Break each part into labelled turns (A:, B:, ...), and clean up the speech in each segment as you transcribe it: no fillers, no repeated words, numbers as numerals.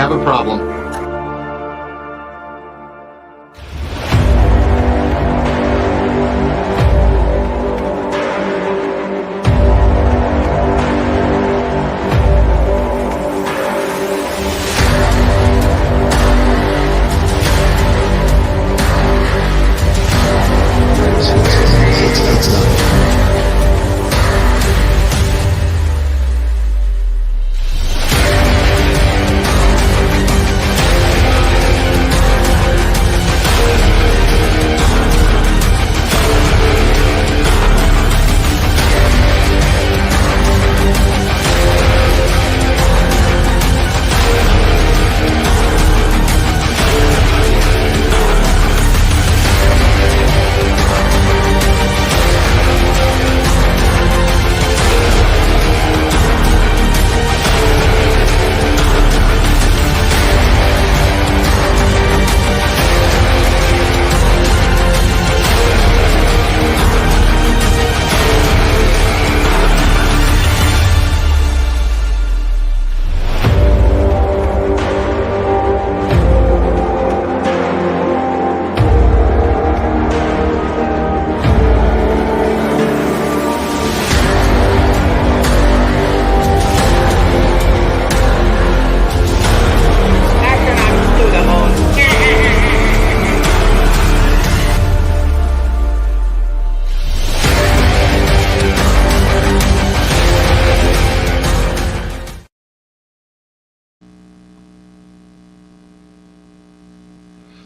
A: have a problem.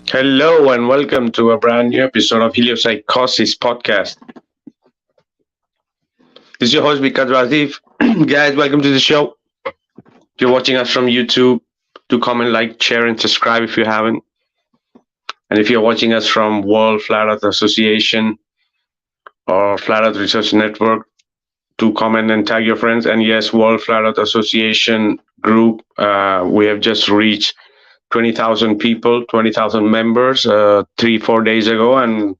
B: Hello and welcome to a brand new episode of Heliopsychosis podcast. This is your host Vikka Draziv. Guys, welcome to the show. If you're watching us from YouTube, do comment, like, share, and subscribe if you haven't. And if you're watching us from World Flat Earth Association or Flat Earth Research Network, do comment and tag your friends. And yes, World Flat Earth Association group, we have just reached 20,000 people, 20,000 members 3-4 days ago, and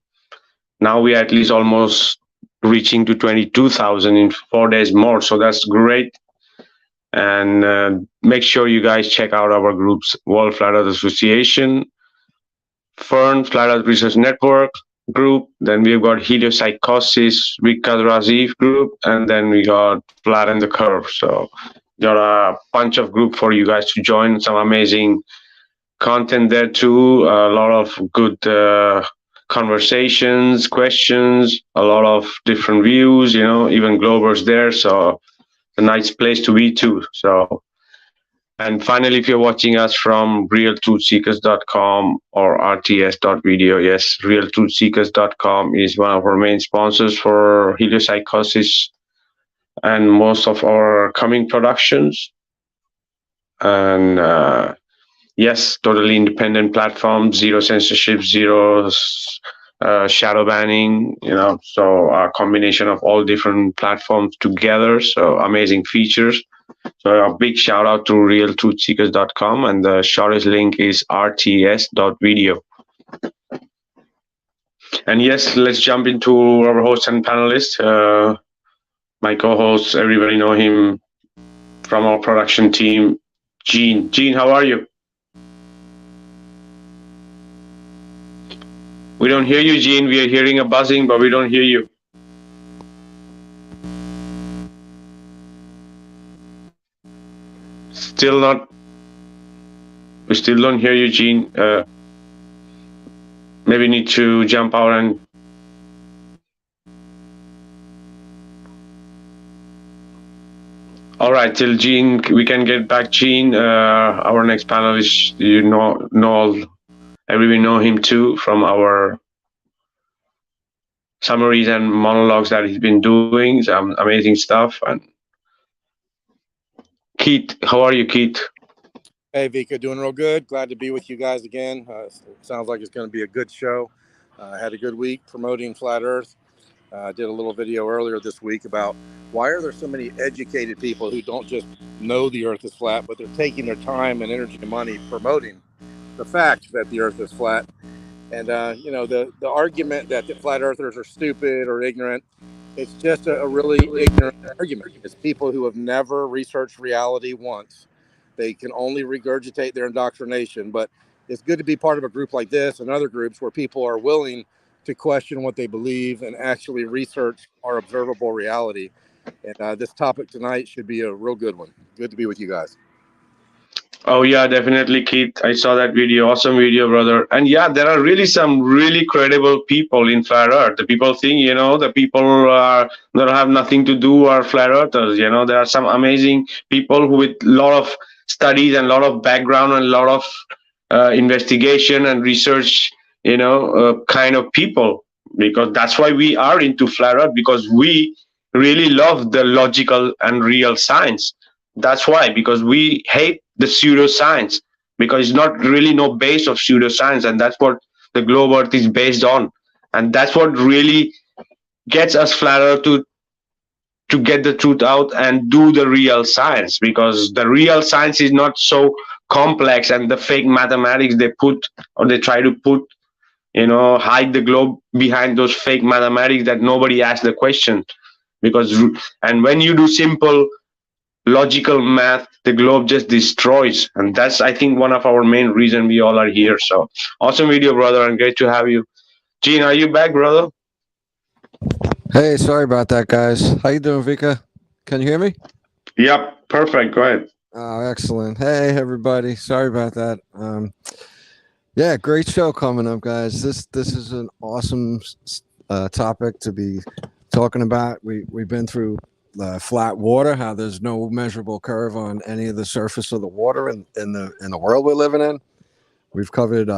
B: now we are at least almost reaching to 22,000 in 4 days more. So that's great. And make sure you guys check out our groups: World Flat Earth Association, Fern Flat Earth Research Network group. Then we've got Heliopsychosis, Vikka Draziv group, and then we got Flat and the Curve. So got a bunch of group for you guys to join. Some amazing content there too, a lot of good conversations, questions, a lot of different views, even Glober's there, so a nice place to be too. So, and finally, if you're watching us from realtruthseekers.com or rts.video, yes, realtruthseekers.com is one of our main sponsors for Heliopsychosis and most of our coming productions. And yes, totally independent platform, zero censorship, zero shadow banning, so a combination of all different platforms together. So amazing features. So a big shout out to realtruthseekers.com, and the shortest link is rts.video. And yes, let's jump into our host and panelist. My co-host, everybody know him from our production team, Gene. Gene, how are you? We don't hear you, Gene. We are hearing a buzzing, but we don't hear you. Still not. We still don't hear you, Gene. Maybe need to jump out and. All right, till Gene, we can get back. Gene, our next panelist, everybody know him too from our summaries and monologues that he's been doing. Some amazing stuff. And Keith, how are you, Keith?
C: Hey, Vikka, doing real good. Glad to be with you guys again. Sounds like it's going to be a good show. Had a good week promoting Flat Earth. Did a little video earlier this week about why are there so many educated people who don't just know the Earth is flat, but they're taking their time and energy and money promoting the fact that the Earth is flat. And, the argument that the flat earthers are stupid or ignorant, it's just a really ignorant argument. It's people who have never researched reality once, They can only regurgitate their indoctrination. But it's good to be part of a group like this and other groups where people are willing to question what they believe and actually research our observable reality. And this topic tonight should be a real good one. Good to be with you guys.
B: Oh yeah, definitely, Keith. I saw that video. Awesome video, brother. And yeah, there are really some really credible people in flat Earth. The people think, the people that have nothing to do are flat earthers. There are some amazing people who, with a lot of studies and a lot of background and a lot of investigation and research, kind of people. Because that's why we are into flat Earth, because we really love the logical and real science. That's why, because we hate the pseudoscience, because it's not really no base of pseudoscience, and that's what the globe Earth is based on, and that's what really gets us flat Earth to get the truth out and do the real science, because the real science is not so complex, and the fake mathematics they put, or they try to put, hide the globe behind those fake mathematics that nobody asks the question. And when you do simple logical math, the globe just destroys, and that's, I think, one of our main reason we all are here. So awesome video, brother, and great to have you. Gene, are you back, brother?
A: Hey, sorry about that, guys. How you doing, Vikka? Can you hear me?
B: Yep, perfect. Go ahead.
A: Oh, excellent. Hey, everybody. Sorry about that. Yeah, great show coming up, guys. This is an awesome topic to be talking about. We've been through flat water, how there's no measurable curve on any of the surface of the water in the world we're living in. We've covered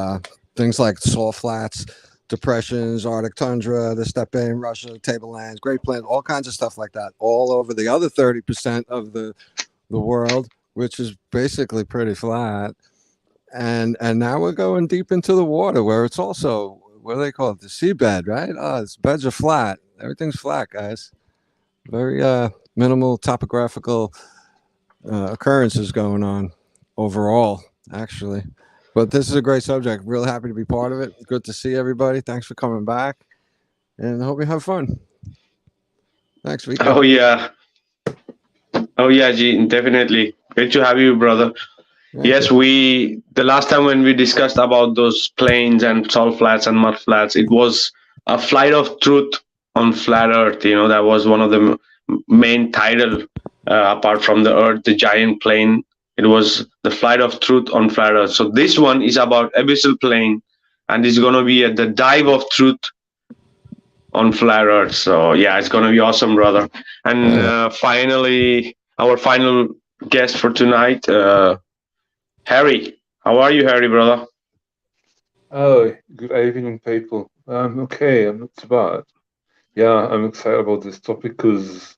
A: things like salt flats, depressions, Arctic tundra, the steppe in Russia, tablelands, Great Plains, all kinds of stuff like that, all over the other 30% of the world, which is basically pretty flat. And now we're going deep into the water, where it's also, what do they call it, the seabed, right? Oh, its beds are flat. Everything's flat, guys. Very minimal topographical occurrences going on overall, actually. But this is a great subject. Really happy to be part of it. Good to see everybody. Thanks for coming back, and I hope you have fun. Thanks, Vikka.
B: Oh yeah, Gene, definitely. Great to have you, brother. Yes, the last time when we discussed about those plains and salt flats and mud flats, it was a flight of truth on flat Earth. That was one of the main title, apart from the Earth, the giant plane. It was the flight of truth on flat Earth. So this one is about abyssal plane, and it's going to be the dive of truth on flat Earth. So yeah, it's going to be awesome, brother. And finally, our final guest for tonight, Harry. How are you, Harry, brother?
D: Oh, good evening, people. Okay, I'm not too bad. Yeah, I'm excited about this topic because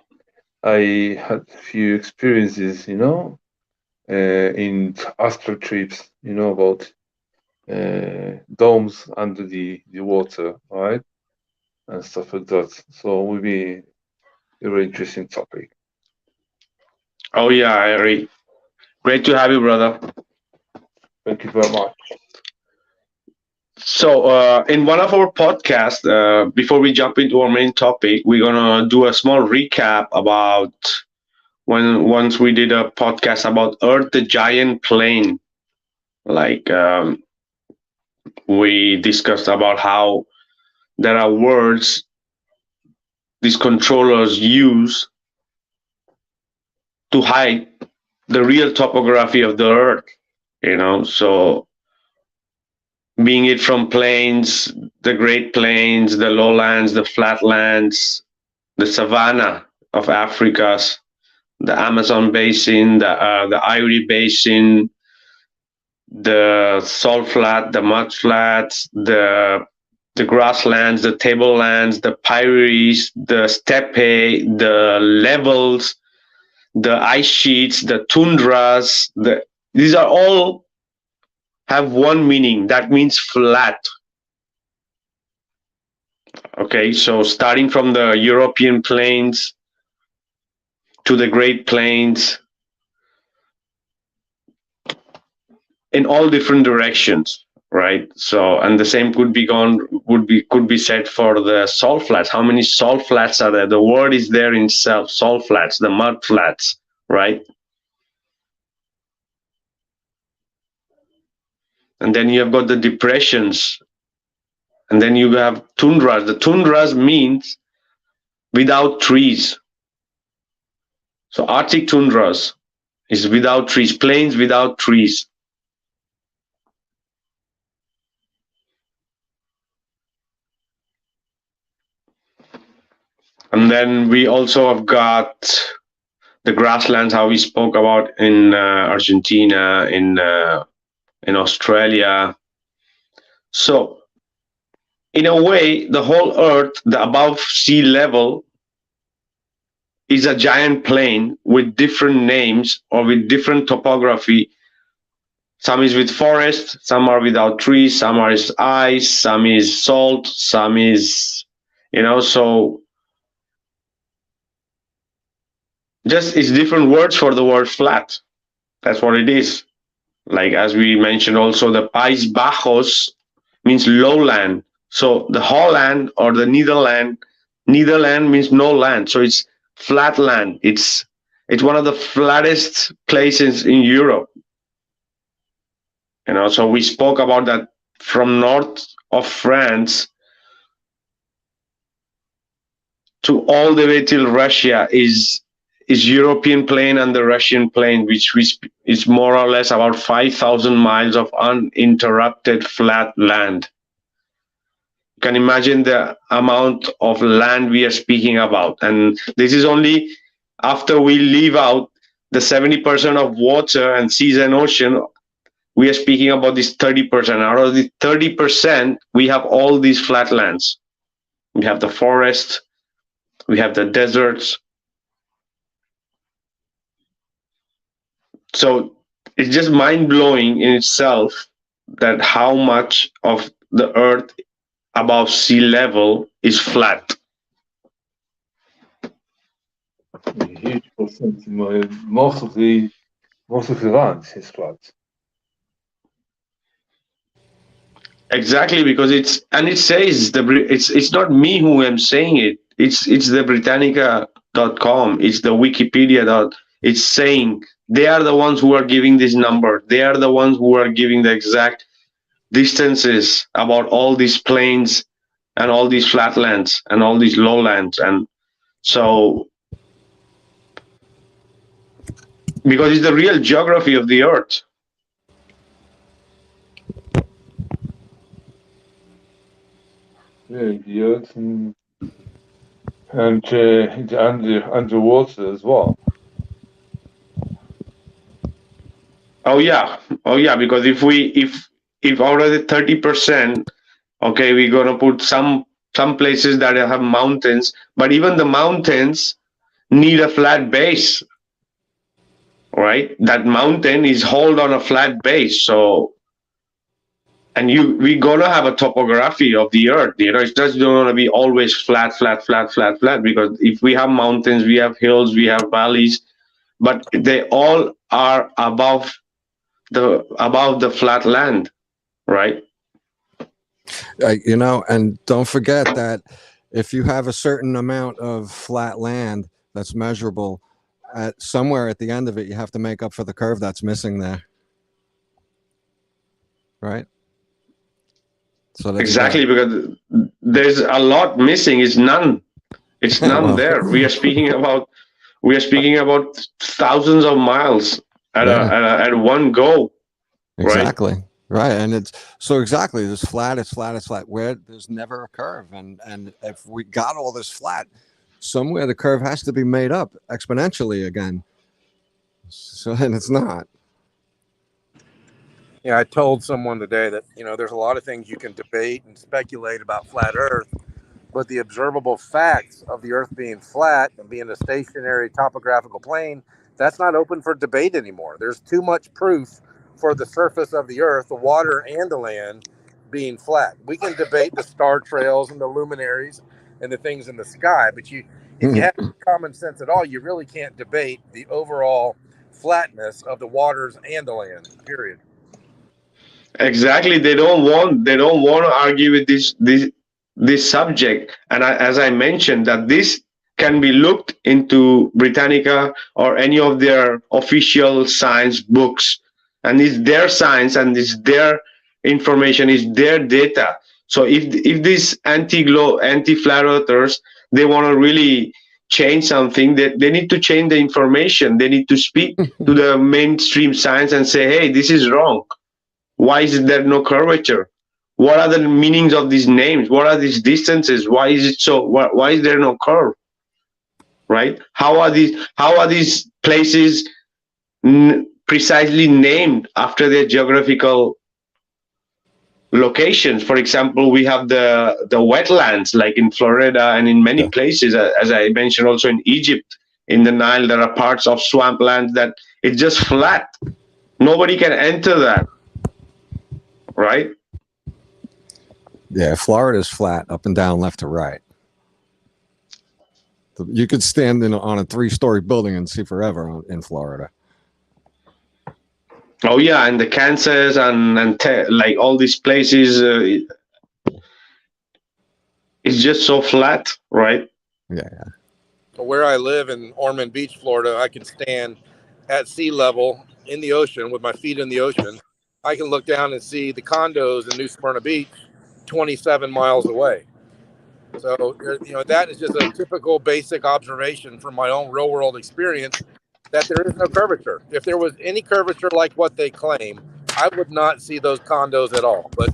D: I had a few experiences, in astral trips, about domes under the water, right? And stuff like that. So it will be a very interesting topic.
B: Oh, yeah, Harry. Great to have you, brother.
D: Thank you very much.
B: So, in one of our podcasts, before we jump into our main topic, we're gonna do a small recap about once we did a podcast about Earth, the giant plane. Like we discussed about how there are words these controllers use to hide the real topography of the Earth. So being it from plains, the Great Plains, the lowlands, the flatlands, the savanna of Africa, the Amazon basin, the Ivory basin, the salt flat, the mud flats, the grasslands, the tablelands, the prairies, the steppe, the levels, the ice sheets, the tundras. These are all have one meaning. That means flat. Okay, so starting from the European plains to the Great Plains, in all different directions, right? So, and the same could be said for the salt flats. How many salt flats are there? The word is there in itself. Salt flats, the mud flats, right? and then you have got the depressions, and then you have tundras. The tundras means without trees. So Arctic tundras is without trees, plains without trees. And then we also have got the grasslands, how we spoke about in Argentina, in Australia. So in a way, the whole Earth, the above sea level, is a giant plain with different names or with different topography. Some is with forest, some are without trees, some are is ice, some is salt, some is, so just it's different words for the word flat. That's what it is. Like as we mentioned also, the País Bajos means lowland. So the Holland or the Netherland means no land. So it's flat land. It's one of the flattest places in Europe. So we spoke about that from north of France to all the way till Russia is European plain and the Russian plain, which is more or less about 5,000 miles of uninterrupted flat land. You can imagine the amount of land we are speaking about. And this is only after we leave out the 70% of water and seas and ocean. We are speaking about this 30%. Out of the 30%, we have all these flatlands. We have the forest, we have the deserts. So it's just mind-blowing in itself that how much of the Earth above sea level is flat.
D: A huge percentage. Most of the land is flat.
B: Exactly, because it says it's not me who am saying it. It's the Britannica.com. It's the Wikipedia. It's saying they are the ones who are giving this number. They are the ones who are giving the exact distances about all these plains and all these flatlands and all these lowlands. And so, because it's the real geography of the Earth.
D: Yeah, the Earth and the underwater as well.
B: Oh yeah, because if out of the 30%, okay, we're gonna put some places that have mountains, but even the mountains need a flat base, right? That mountain is held on a flat base, so and we're gonna have a topography of the Earth. It's just gonna be always flat, because if we have mountains, we have hills, we have valleys, but they all are above the flat land, right?
A: And don't forget that if you have a certain amount of flat land that's measurable, somewhere at the end of it, you have to make up for the curve that's missing there, right? So
B: Exactly, because there's a lot missing. It's none. It's none
A: well,
B: there. We are speaking about thousands of miles at one go.
A: Exactly.
B: Right?
A: And it's so exactly this flat. It's flat. Where there's never a curve, and if we got all this flat, somewhere the curve has to be made up exponentially again. So and it's not.
C: Yeah, I told someone today that, there's a lot of things you can debate and speculate about flat Earth, but the observable facts of the Earth being flat and being a stationary topographical plane, that's not open for debate anymore. There's too much proof for the surface of the Earth, the water and the land being flat. We can debate the star trails and the luminaries and the things in the sky, but if you have common sense at all, you really can't debate the overall flatness of the waters and the land, period.
B: Exactly. They don't want to argue with this subject. And as I mentioned, that this can be looked into Britannica or any of their official science books, and it's their science and it's their information, is their data. So if these anti-flat earthers, they want to really change something, they need to change the information. They need to speak to the mainstream science and say, hey, this is wrong. Why is there no curvature? What are the meanings of these names? What are these distances? Why is it so? Why is there no curve? Right? How are these places precisely named after their geographical locations? For example, we have the wetlands, like in Florida and in many places, as I mentioned, also in Egypt, in the Nile, there are parts of swamplands that it's just flat. Nobody can enter that, right?
A: Yeah, Florida's flat, up and down, left to right. You could stand on a 3-story building and see forever in Florida.
B: Oh yeah, and the Kansas and like all these places, it's just so flat, right?
A: Yeah.
C: Where I live in Ormond Beach, Florida, I can stand at sea level in the ocean with my feet in the ocean. I can look down and see the condos in New Smyrna Beach 27 miles away. So, that is just a typical basic observation from my own real world experience, that there is no curvature. If there was any curvature like what they claim, I would not see those condos at all. But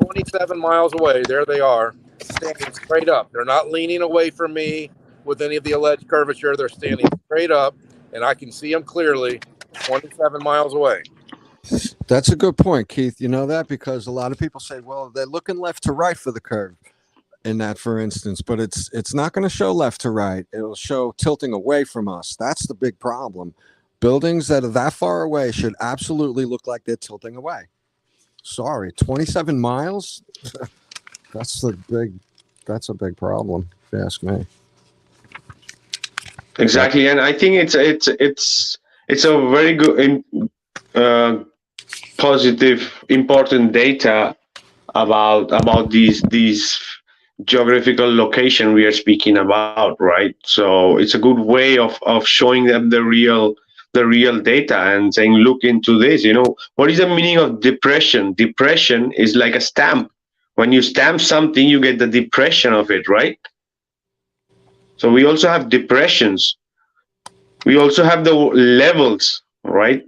C: 27 miles away, there they are, standing straight up. They're not leaning away from me with any of the alleged curvature. They're standing straight up, and I can see them clearly 27 miles away.
A: That's a good point, Keith. You know that because a lot of people say, well, they're looking left to right for the curve in that, for instance, but it's not going to show left to right. It'll show tilting away from us. That's the big problem. Buildings that are that far away should absolutely look like they're tilting away. Sorry, 27 miles? That's a big problem, if you ask me.
B: Exactly, and I think it's a very good positive, important data about these geographical location we are speaking about, right? So it's a good way of showing them the real data and saying, look into this. What is the meaning of depression? Depression is like a stamp. When you stamp something, you get the depression of it, right? So we also have depressions. We also have the levels, right?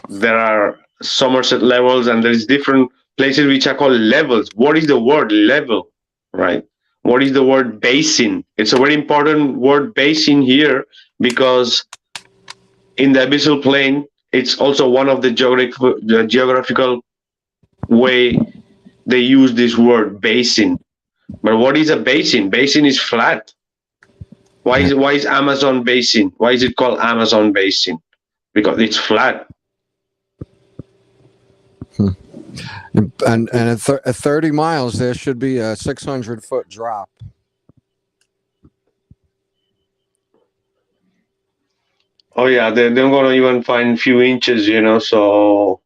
B: There are Somerset levels, and there's different places which are called levels. What is the word level, right? What is the word basin? It's a very important word, basin, here, because in the abyssal plain, it's also one of the geographical way they use this word, basin. But what is a basin? Basin is flat. Why is Amazon basin? Why is it called Amazon basin? Because it's flat.
A: And at 30 miles, there should be a 600-foot drop.
B: Oh yeah, they're gonna even find a few inches, so.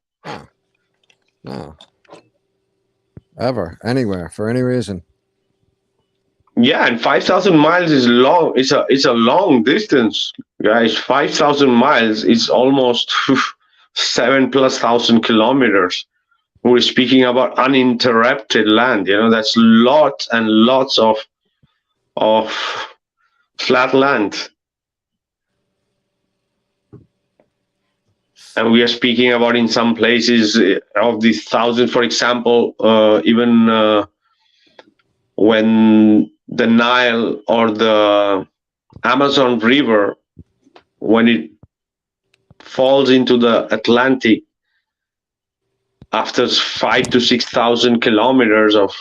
A: No. Ever, anywhere, for any reason.
B: Yeah, and 5,000 miles is long. It's a long distance, guys. 5,000 miles is almost 7,000+ kilometers. We're speaking about uninterrupted land. That's lots and lots of flat land. And we are speaking about, in some places, of these thousands. For example, even when the Nile or the Amazon River, when it falls into the Atlantic after 5,000 to 6,000 kilometers of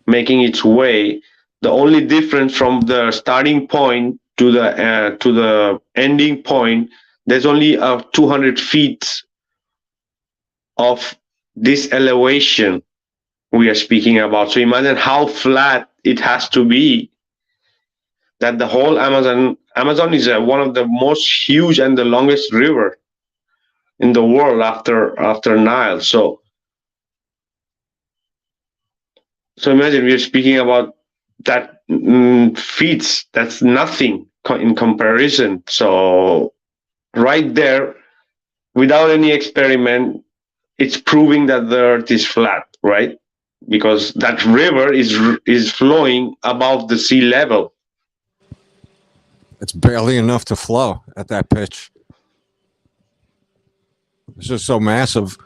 B: making its way, the only difference from the starting point to the ending point, there's only 200 feet of this elevation we are speaking about. So imagine how flat it has to be, that the whole Amazon is one of the most huge and the longest river in the world after Nile. So imagine we're speaking about that feet. That's nothing in comparison. So right there, without any experiment, it's proving that the Earth is flat, right? Because that river is flowing above the sea level.
A: It's barely enough to flow at that pitch. It's just so massive.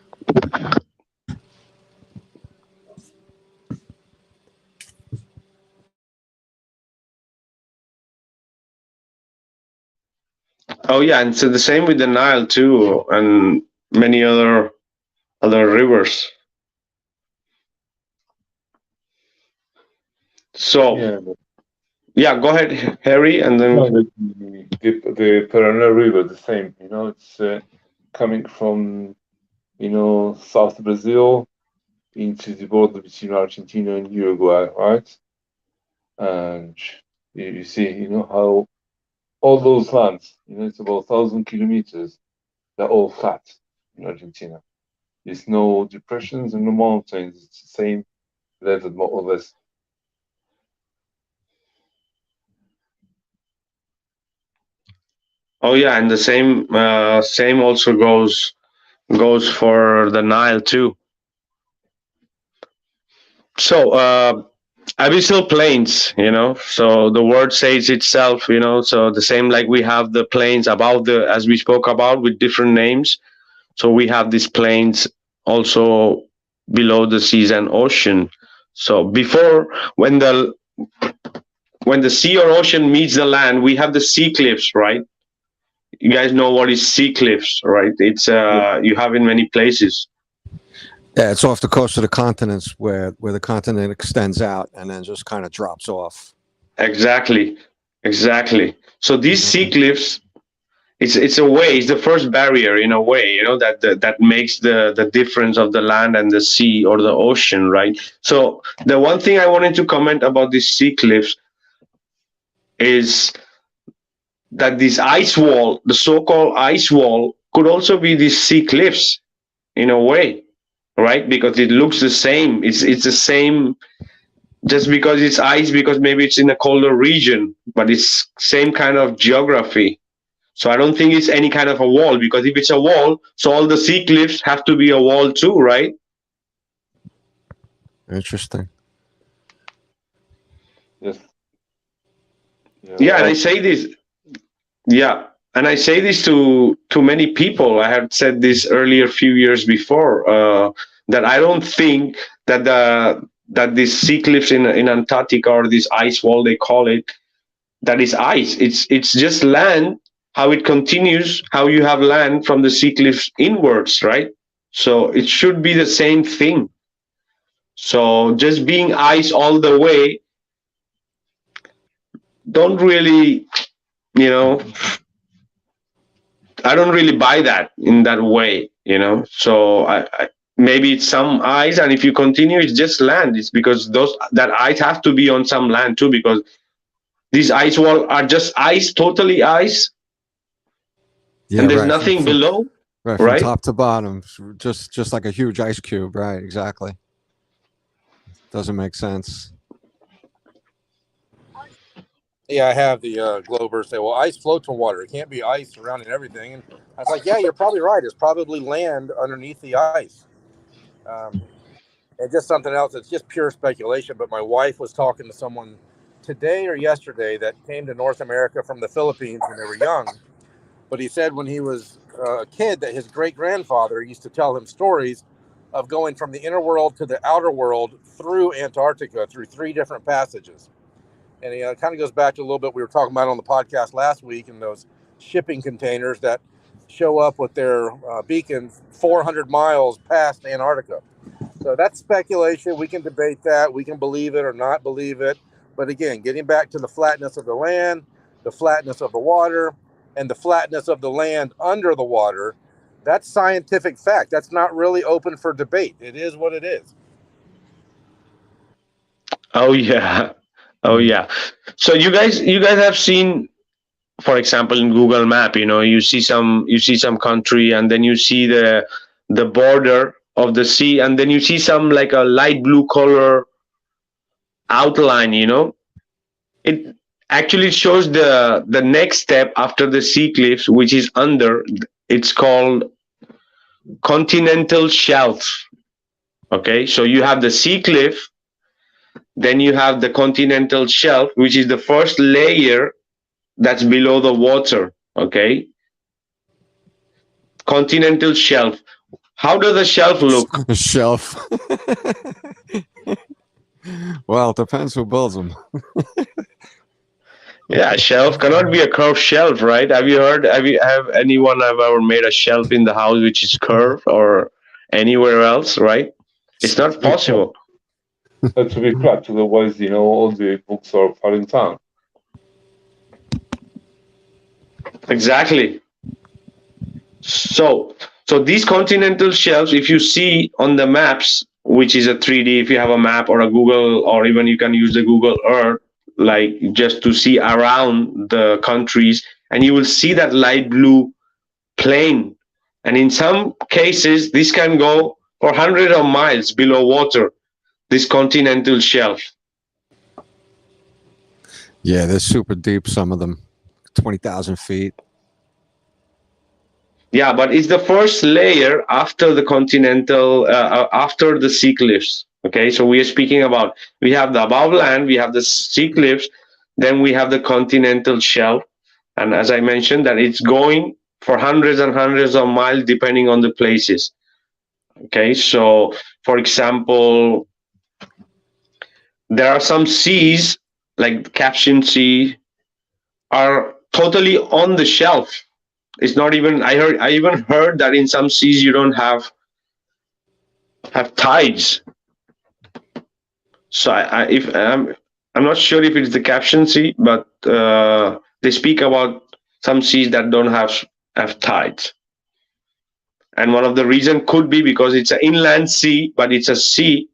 B: Oh yeah, and so the same with the Nile too, and many other rivers. So
D: Yeah,
B: yeah, go ahead, Harry, and
D: no,
B: then
D: the Paraná River, the same. It's coming from South Brazil into the border between Argentina and Uruguay, right? And you see, how all those lands, it's about 1,000 kilometers. They're all flat in Argentina. There's no depressions and no mountains. It's the same level, more or less.
B: oh yeah, and the same also goes for the Nile too. So abyssal plains, so the word says itself, so the same like we have the plains above the, as we spoke about, with different names. So we have these plains also below the seas and ocean. So before, when the sea or ocean meets the land, we have the sea cliffs, right? You guys know what is sea cliffs, right? It's you have in many places.
A: Yeah, it's off the coast of the continents where the continent extends out and then just kind of drops off.
B: Exactly. So these sea cliffs, it's a way, it's the first barrier in a way, that makes the difference of the land and the sea or the ocean, right? So the one thing I wanted to comment about these sea cliffs is that this ice wall, the so-called ice wall, could also be these sea cliffs in a way, right? Because it looks the same. It's the same, just because it's ice, because maybe it's in a colder region, but it's same kind of geography. So I don't think it's any kind of a wall, because if it's a wall, so all the sea cliffs have to be a wall too, right?
A: Interesting.
D: Yes.
B: Yeah, and I say this. Yeah, and I say this to many people. I have said this earlier, few years before, that I don't think that these sea cliffs in Antarctica, or this ice wall they call it, that is ice. It's just land. How it continues, how you have land from the sea cliffs inwards, right? So it should be the same thing. So just being ice all the way, don't really, you know, I don't really buy that in that way, So maybe it's some ice, and if you continue, it's just land. It's because that ice have to be on some land too, because these ice walls are just ice, totally ice,
A: Yeah,
B: and there's
A: right.
B: nothing below,
A: Right, from
B: right?
A: top to bottom, just like a huge ice cube. Right, exactly. Doesn't make sense.
C: Yeah, I have the Glober say, well, ice floats on water. It can't be ice surrounding everything. And I was like, yeah, you're probably right. It's probably land underneath the ice. And just something else, it's just pure speculation. But my wife was talking to someone today or yesterday that came to North America from the Philippines when they were young. But he said when he was a kid that his great-grandfather used to tell him stories of going from the inner world to the outer world through Antarctica, through 3 different passages. And it kind of goes back to a little bit we were talking about on the podcast last week, and those shipping containers that show up with their beacons 400 miles past Antarctica. So that's speculation. We can debate that. We can believe it or not believe it. But again, getting back to the flatness of the land, the flatness of the water, and the flatness of the land under the water, that's scientific fact. That's not really open for debate. It is what it is.
B: Oh yeah, oh yeah. So you guys have seen, for example, in Google Map, you see some country, and then you see the border of the sea, and then you see some like a light blue color outline. It actually shows the next step after the sea cliffs, which is under. It's called continental shelf. Okay, so you have the sea cliff, then you have the continental shelf, which is the first layer that's below the water. Okay, continental shelf. How does the shelf look?
A: A shelf. Well, it depends who builds them.
B: Yeah, a shelf cannot be a curved shelf, right? Have you heard? Have anyone have ever made a shelf in the house which is curved or anywhere else? Right? It's not possible.
D: Had to be flat, otherwise, all the books are falling down.
B: Exactly. So these continental shelves, if you see on the maps, which is a 3D, if you have a map or a Google, or even you can use the Google Earth, like just to see around the countries, and you will see that light blue plane. And in some cases, this can go for hundreds of miles below water, this continental shelf.
A: Yeah, they're super deep, some of them. 20,000 feet.
B: Yeah, but it's the first layer after the continental, after the sea cliffs. Okay, so we are speaking about, we have the above land, we have the sea cliffs, then we have the continental shelf. And as I mentioned, that it's going for hundreds and hundreds of miles depending on the places. Okay, so for example, there are some seas, like Caption Sea, are totally on the shelf. It's not even, I even heard that in some seas you don't have tides. So I'm not sure if it's the Caption Sea, but they speak about some seas that don't have tides. And one of the reasons could be because it's an inland sea, but it's a sea,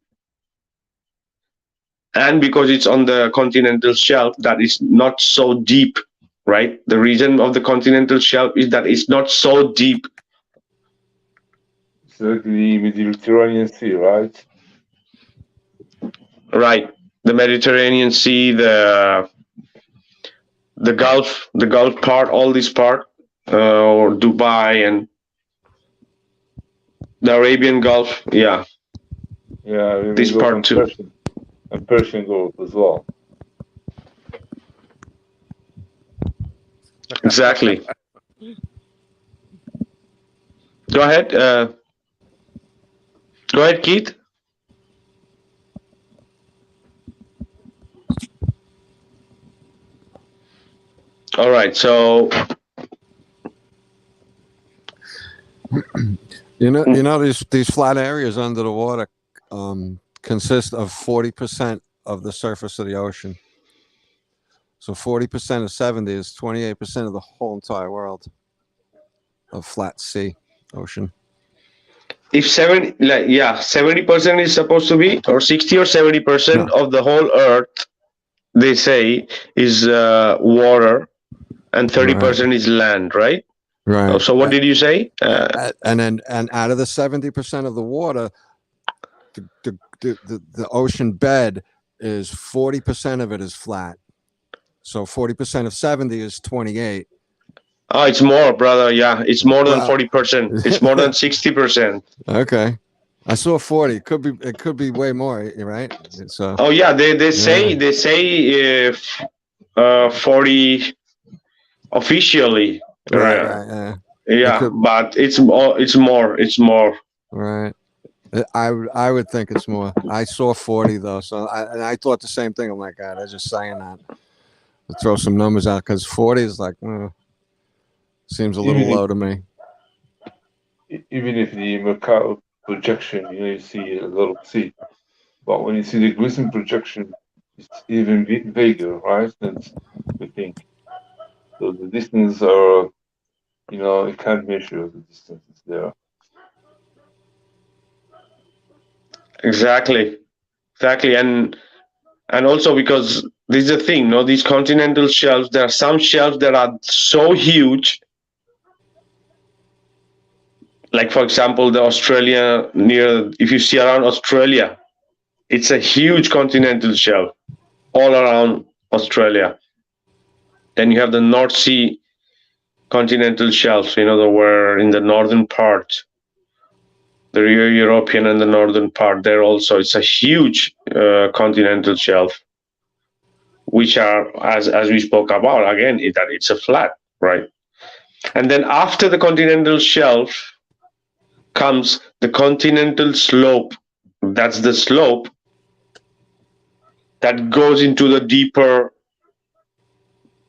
B: and because it's on the continental shelf that is not so deep, right? The reason of the continental shelf is that it's not so deep.
D: It's like the Mediterranean Sea, right?
B: Right. The Mediterranean Sea, the Gulf part, all this part, or Dubai and the Arabian Gulf. Yeah.
D: Yeah,
B: this part too.
D: And Persian Gulf as well.
B: Exactly. Go ahead. Go ahead, Keith. All right. So
A: you know these flat areas under the water consist of 40% of the surface of the ocean. So 40% of 70 is 28% of the whole entire world of flat sea, ocean.
B: if 70% is supposed to be, or 60 or 70% of the whole Earth, they say, is water, and 30% is land, right?
A: Right.
B: So what did you say?
A: And out of the 70% of the water, the ocean bed is 40% of it is flat. So 40% of 70 is 28.
B: Oh, it's more, brother. Yeah, it's more than 40%. It's more than 60%.
A: Okay, I saw 40. It could be way more, right? So.
B: Oh yeah, they say 40 officially.
A: Right.
B: Yeah, but it's more.
A: Right. I would think it's more. I saw 40 though, so I thought the same thing. I'm like, God, they're just saying that to throw some numbers out, because 40 is like seems a little low to me.
D: Even if the Mercator projection, you see a lot of sea, but when you see the Gleason projection, it's even vaguer, right? That's the thing. So the distance are, you can't measure the distances there.
B: Exactly, and also because this is the thing, these continental shelves. There are some shelves that are so huge, like for example, the Australia if you see around Australia, it's a huge continental shelf all around Australia. Then you have the North Sea continental shelf, where in the northern part. the European and the northern part there also. It's a huge continental shelf, which are, as we spoke about, again, that it's a flat, right? And then after the continental shelf comes the continental slope. That's the slope that goes into the deeper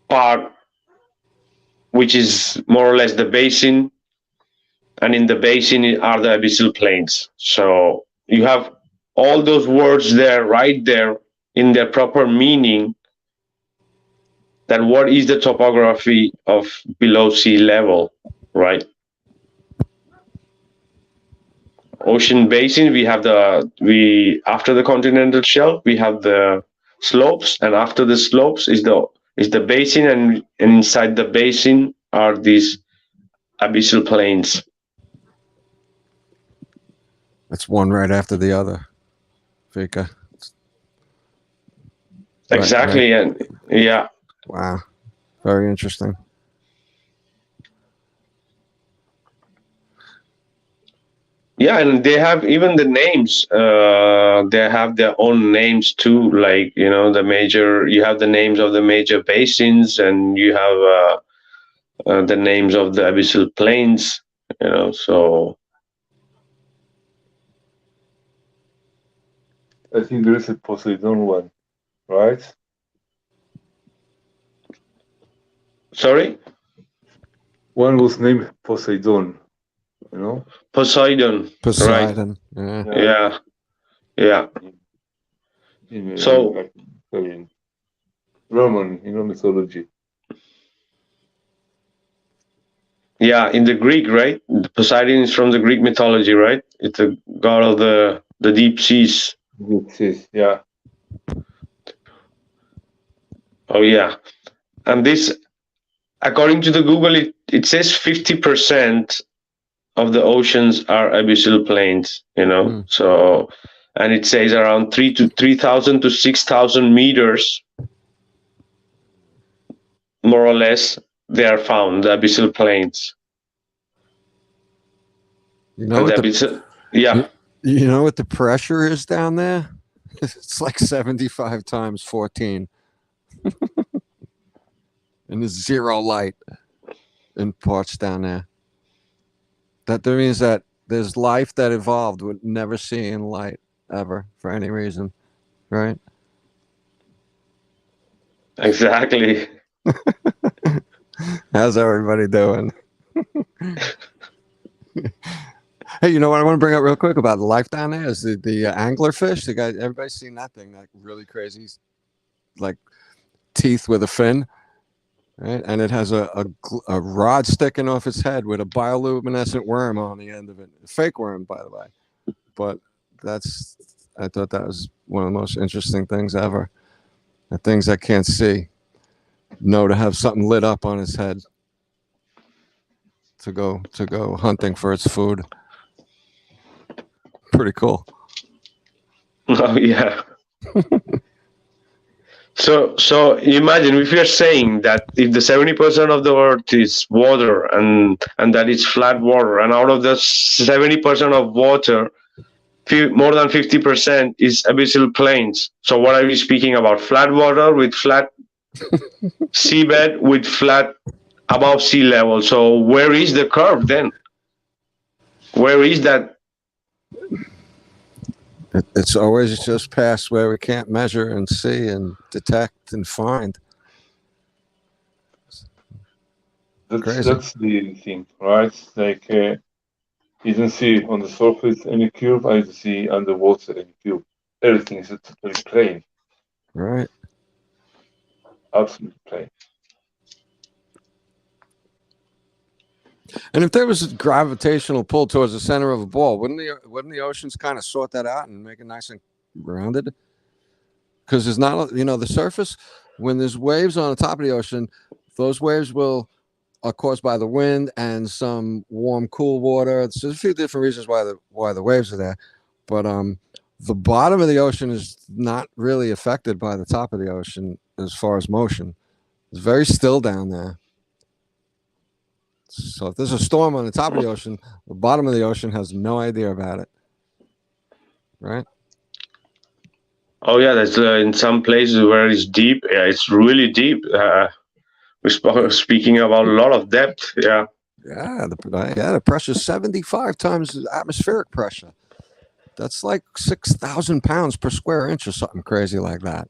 B: part, which is more or less the basin. And in the basin are the abyssal plains. So you have all those words there, right there, in their proper meaning, that what is the topography of below sea level, right? Ocean basin, after the continental shelf, we have the slopes, and after the slopes is the basin, and inside the basin are these abyssal plains.
A: It's one right after the other, Vikka.
B: Exactly,
A: right.
B: And yeah.
A: Wow, very interesting.
B: Yeah, and they have even the names. They have their own names too. Like, you have the names of the major basins, and you have the names of the abyssal plains. So
D: I think there is a Poseidon one, right?
B: sorry,
D: One was named Poseidon,
B: Poseidon.
A: Poseidon.
B: Right?
A: Yeah.
B: Yeah. So
D: in Roman, mythology.
B: yeah, in the Greek, right? Poseidon is from the Greek mythology, right? It's a god of the deep seas.
D: Deep seas, yeah.
B: Oh yeah, and this, according to the Google, it says 50% of the oceans are abyssal plains. So, and it says around 3,000 to 6,000 meters, more or less, they are found, the abyssal plains.
A: You know what
B: yeah.
A: You know what the pressure is down there? It's like 75 times 14. And there's zero light in parts down there. That means that there's life that evolved with never seeing light ever for any reason, right?
B: Exactly.
A: How's everybody doing? Hey, you know what I want to bring up real quick about the life down there is the anglerfish. The guy, everybody's seen that thing, that really crazy, like teeth with a fin, right? And it has a rod sticking off its head with a bioluminescent worm on the end of it. A fake worm, by the way. But I thought that was one of the most interesting things ever. The things I can't see know to have something lit up on its head to go hunting for its food. Pretty cool.
B: Oh yeah. So imagine if you're saying that if the 70% of the earth is water and that it's flat water, and out of the 70% of water, more than 50% is abyssal plains. So what are we speaking about? Flat water with flat seabed with flat above sea level. So where is the curve then? Where is that?
A: It's always just past where we can't measure and see and detect and find.
D: That's the thing, right? Like you don't see on the surface any curve, I don't see underwater any curve. Everything is totally plain.
A: Right.
D: Absolutely plain.
A: And if there was a gravitational pull towards the center of a ball, wouldn't the oceans kind of sort that out and make it nice and rounded? Because there's not, the surface, when there's waves on the top of the ocean, those waves are caused by the wind and some warm, cool water. So there's a few different reasons why the waves are there, but the bottom of the ocean is not really affected by the top of the ocean as far as motion. It's very still down there. So if there's a storm on the top of the ocean, the bottom of the ocean has no idea about it, right?
B: Oh yeah, that's in some places where it's deep. Yeah, it's really deep. We're speaking about a lot of depth. Yeah.
A: Yeah, the pressure is 75 times the atmospheric pressure. That's like 6,000 pounds per square inch or something crazy like that.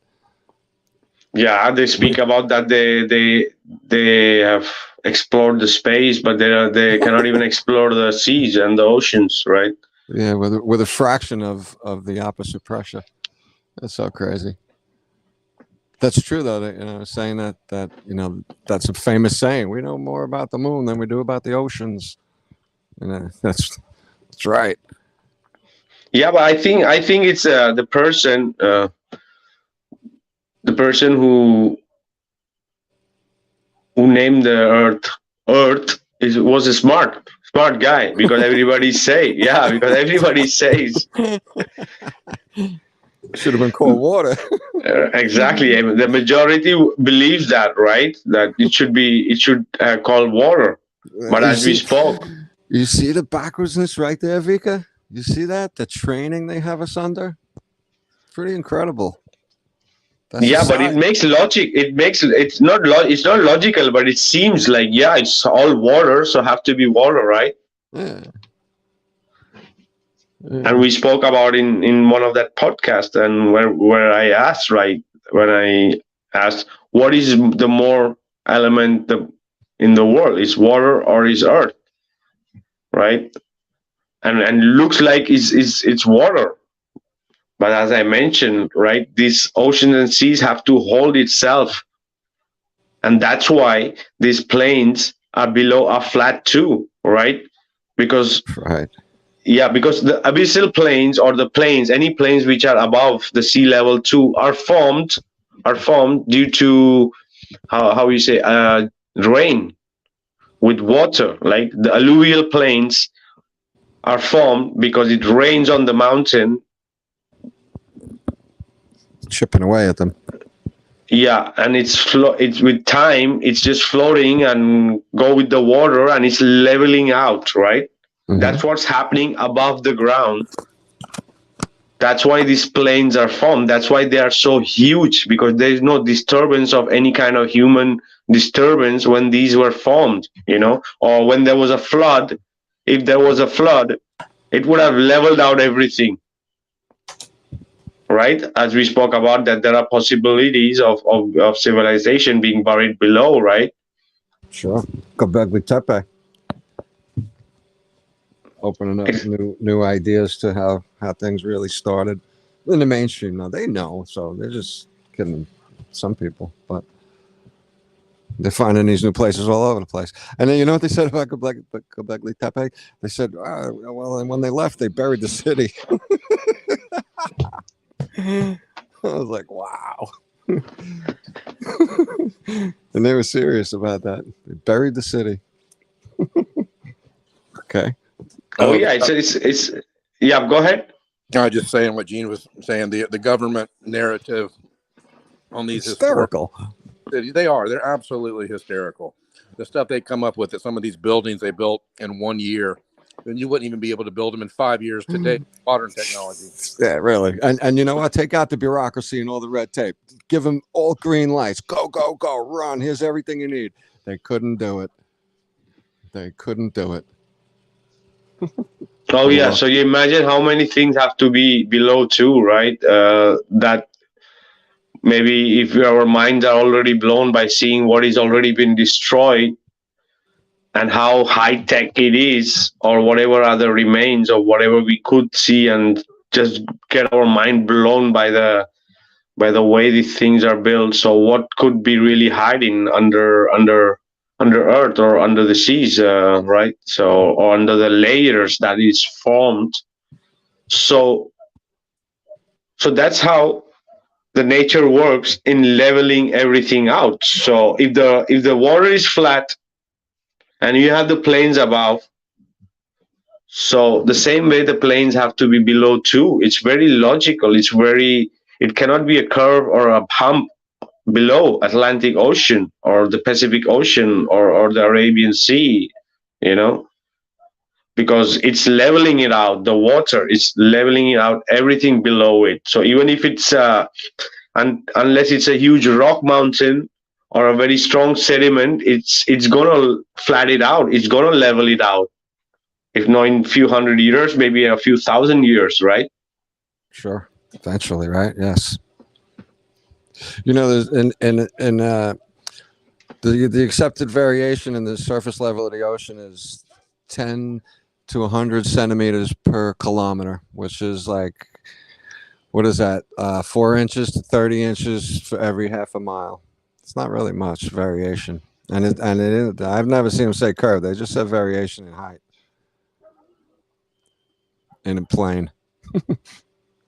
B: Yeah, they speak about that they have explored the space, but they cannot even explore the seas and the oceans, right?
A: Yeah, with a fraction of the opposite pressure. That's so crazy. That's true though. That, saying that that's a famous saying. We know more about the moon than we do about the oceans. That's right.
B: Yeah, but I think it's the person who named the Earth was a smart guy, because everybody says
A: Should have been called water.
B: exactly. I mean, the majority believes that, right? That it should call water. But as we spoke,
A: you see the backwardsness right there, Vikka. You see that, the training they have us under, pretty incredible.
B: Yeah, but it makes logic. It's not logical, but it seems like, yeah, it's all water, so have to be water, right?
A: Yeah.
B: And we spoke about in one of that podcast, and where I asked, right, when I asked what is the more element in the world, is water or is earth, right? And looks like it's water. But as I mentioned, right, these oceans and seas have to hold itself. And that's why these plains are below a flat too, right? Because
A: right.
B: Yeah, because the abyssal plains, or the plains, any plains which are above the sea level too, are formed due to how you say rain with water. Like the alluvial plains are formed because it rains on the mountain,
A: chipping away at them.
B: Yeah, and it's with time, it's just floating and go with the water, and it's leveling out, right? Mm-hmm. That's what's happening above the ground. That's why these plains are formed. That's why they are so huge, because there is no disturbance of any kind of human disturbance when these were formed, or when there was a flood. If there was a flood, it would have leveled out everything. Right, as we spoke about, that there are possibilities of civilization being buried below, right?
A: Sure. Göbekli Tepe. Opening up new ideas to how things really started in the mainstream. Now they know, so they're just kidding some people, but they're finding these new places all over the place. And then you know what they said about Göbekli Tepe? They said, well, and when they left, they buried the city. I was like, wow. And they were serious about that. They buried the city. Okay.
B: Oh yeah, it's yeah. Go ahead.
C: I was just saying what Gene was saying. The government narrative on these
A: hysterical.
C: They're absolutely hysterical. The stuff they come up with, that some of these buildings they built in 1 year, then you wouldn't even be able to build them in 5 years today. Modern technology.
A: Yeah, really. And you know what? Take out the bureaucracy and all the red tape. Give them all green lights. Go, go, go. Run. Here's everything you need. They couldn't do it.
B: Oh yeah. So you imagine how many things have to be below too, right? That maybe if our minds are already blown by seeing what is already been destroyed, and how high tech it is, or whatever other remains of whatever we could see, and just get our mind blown by the way these things are built. So what could be really hiding under earth or under the seas, right? So, or under the layers that is formed. So that's how the nature works in leveling everything out. So if the water is flat and you have the plains above, so the same way the plains have to be below too. It's very logical. It cannot be a curve or a hump below Atlantic Ocean or the Pacific Ocean or the Arabian Sea, you know, because it's leveling it out. The water is leveling it out, everything below it. So even if it's unless it's a huge rock mountain or a very strong sediment, it's gonna flat it out. It's gonna level it out. If not in a few hundred years, maybe a few thousand years, right?
A: Sure. Eventually, right? Yes. You know, there's in the accepted variation in the surface level of the ocean is 10 to 100 centimeters per kilometer, which is like, what is that? 4 inches to 30 inches for every half a mile. It's not really much variation, I've never seen them say curve. They just said variation in height in a plane.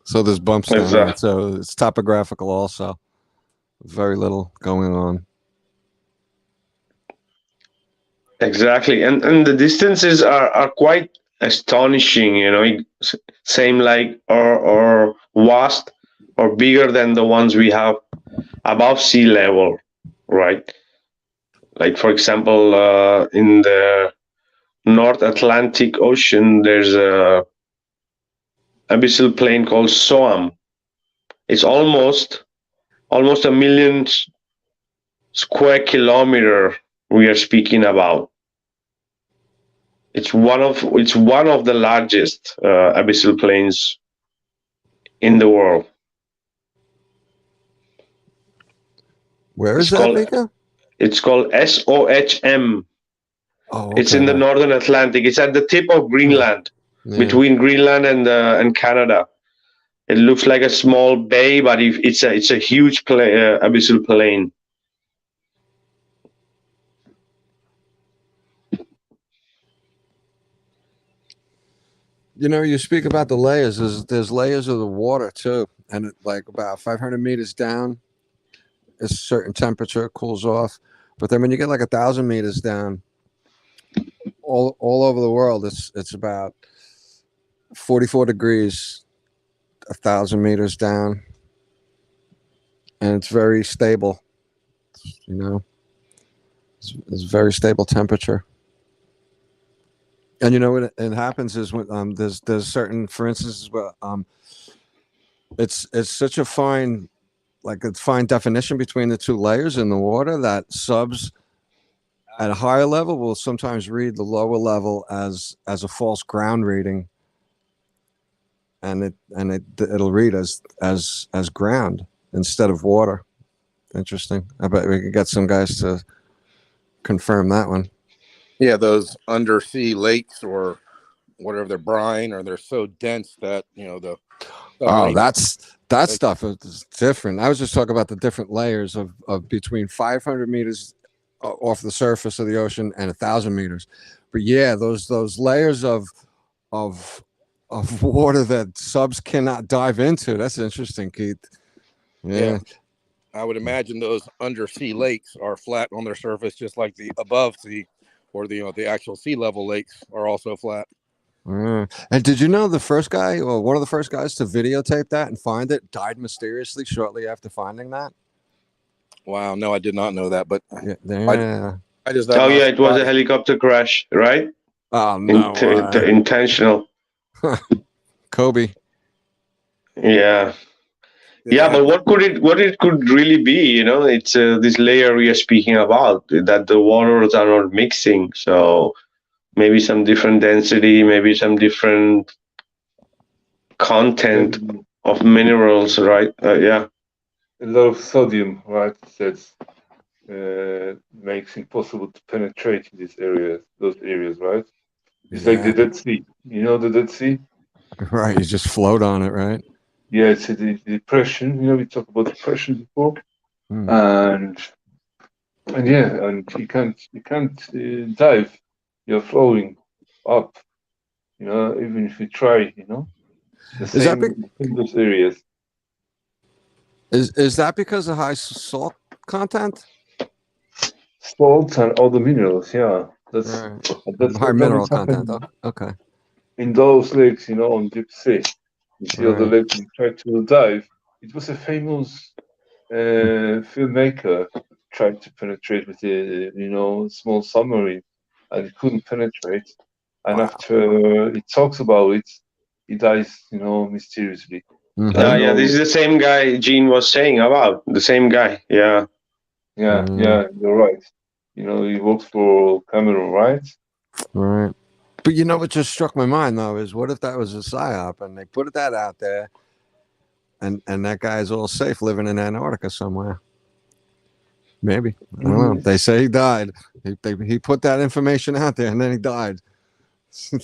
A: So there's bumps down there. So it's topographical also. Very little going on.
B: Exactly, and the distances are quite astonishing. You know, same like or vast or bigger than the ones we have above sea level, right? Like for example, in the North Atlantic Ocean, there's a abyssal plain called Soam. It's almost a million square kilometer we are speaking about. It's one of the largest abyssal plains in the world.
A: Where is that, Vikka?
B: It's called SOHM.
A: Oh, okay.
B: It's in the Northern Atlantic. It's at the tip of Greenland, between Greenland and Canada. It looks like a small bay, but it's a huge abyssal plain.
A: You know, you speak about the layers. There's layers of the water too, and like about 500 meters down, it's a certain temperature, cools off. But then when you get like 1,000 meters down, all over the world, it's about 44 degrees, 1,000 meters down, and it's very stable. You know, it's very stable temperature. And you know what it happens is when there's certain, for instance, it's such a fine definition between the two layers in the water that subs at a higher level will sometimes read the lower level as a false ground reading, and it'll read as ground instead of water. Interesting. I bet we could get some guys to confirm that one.
C: Yeah, those undersea lakes or whatever, they're brine or they're so dense that, you know, the
A: that stuff is different. I was just talking about the different layers of between 500 meters off the surface of the ocean and 1,000 meters. But yeah, those layers of water that subs cannot dive into. That's interesting, Keith. Yeah.
C: I would imagine those undersea lakes are flat on their surface, just like the above sea or the actual sea level lakes are also flat.
A: And did you know the first guy, or one of the first guys to videotape that and find it, died mysteriously shortly after finding that?
C: Wow, no, I did not know that, but
A: yeah.
B: It was a helicopter crash, right?
A: Oh no,
B: intentional.
A: Kobe.
B: Yeah, but what it could really be? You know, it's this layer we are speaking about, that the waters are not mixing, so maybe some different density, maybe some different content of minerals, right? Yeah.
D: A lot of sodium, right? That makes it impossible to penetrate those areas, right? It's like the Dead Sea. You know the Dead Sea?
A: Right, you just float on it, right?
D: Yeah, it's a depression. You know, we talked about depression before, and you can't dive. You're flowing up. You know, even if you try. You know, the same in those areas.
A: Is that because of high salt content?
D: Salt and other minerals, yeah. That's
A: high mineral content. Okay.
D: In those lakes, you know, on deep sea, you see other lakes and try to dive. It was a famous filmmaker tried to penetrate with a small submarine, and it couldn't penetrate. And
A: Wow.
D: after it talks about it, he dies, mysteriously.
A: Mhm.
D: I don't
B: Yeah, this
D: know.
B: is the same guy Gene was saying about. The same guy. Yeah.
D: Yeah,
A: Mm.
D: yeah, you're right. He works for Cameron, right?
A: Right. But what just struck my mind though is what if that was a psyop and they put that out there and that guy's all safe living in Antarctica somewhere? Maybe. I don't know. They say he died. He put that information out there and then he died.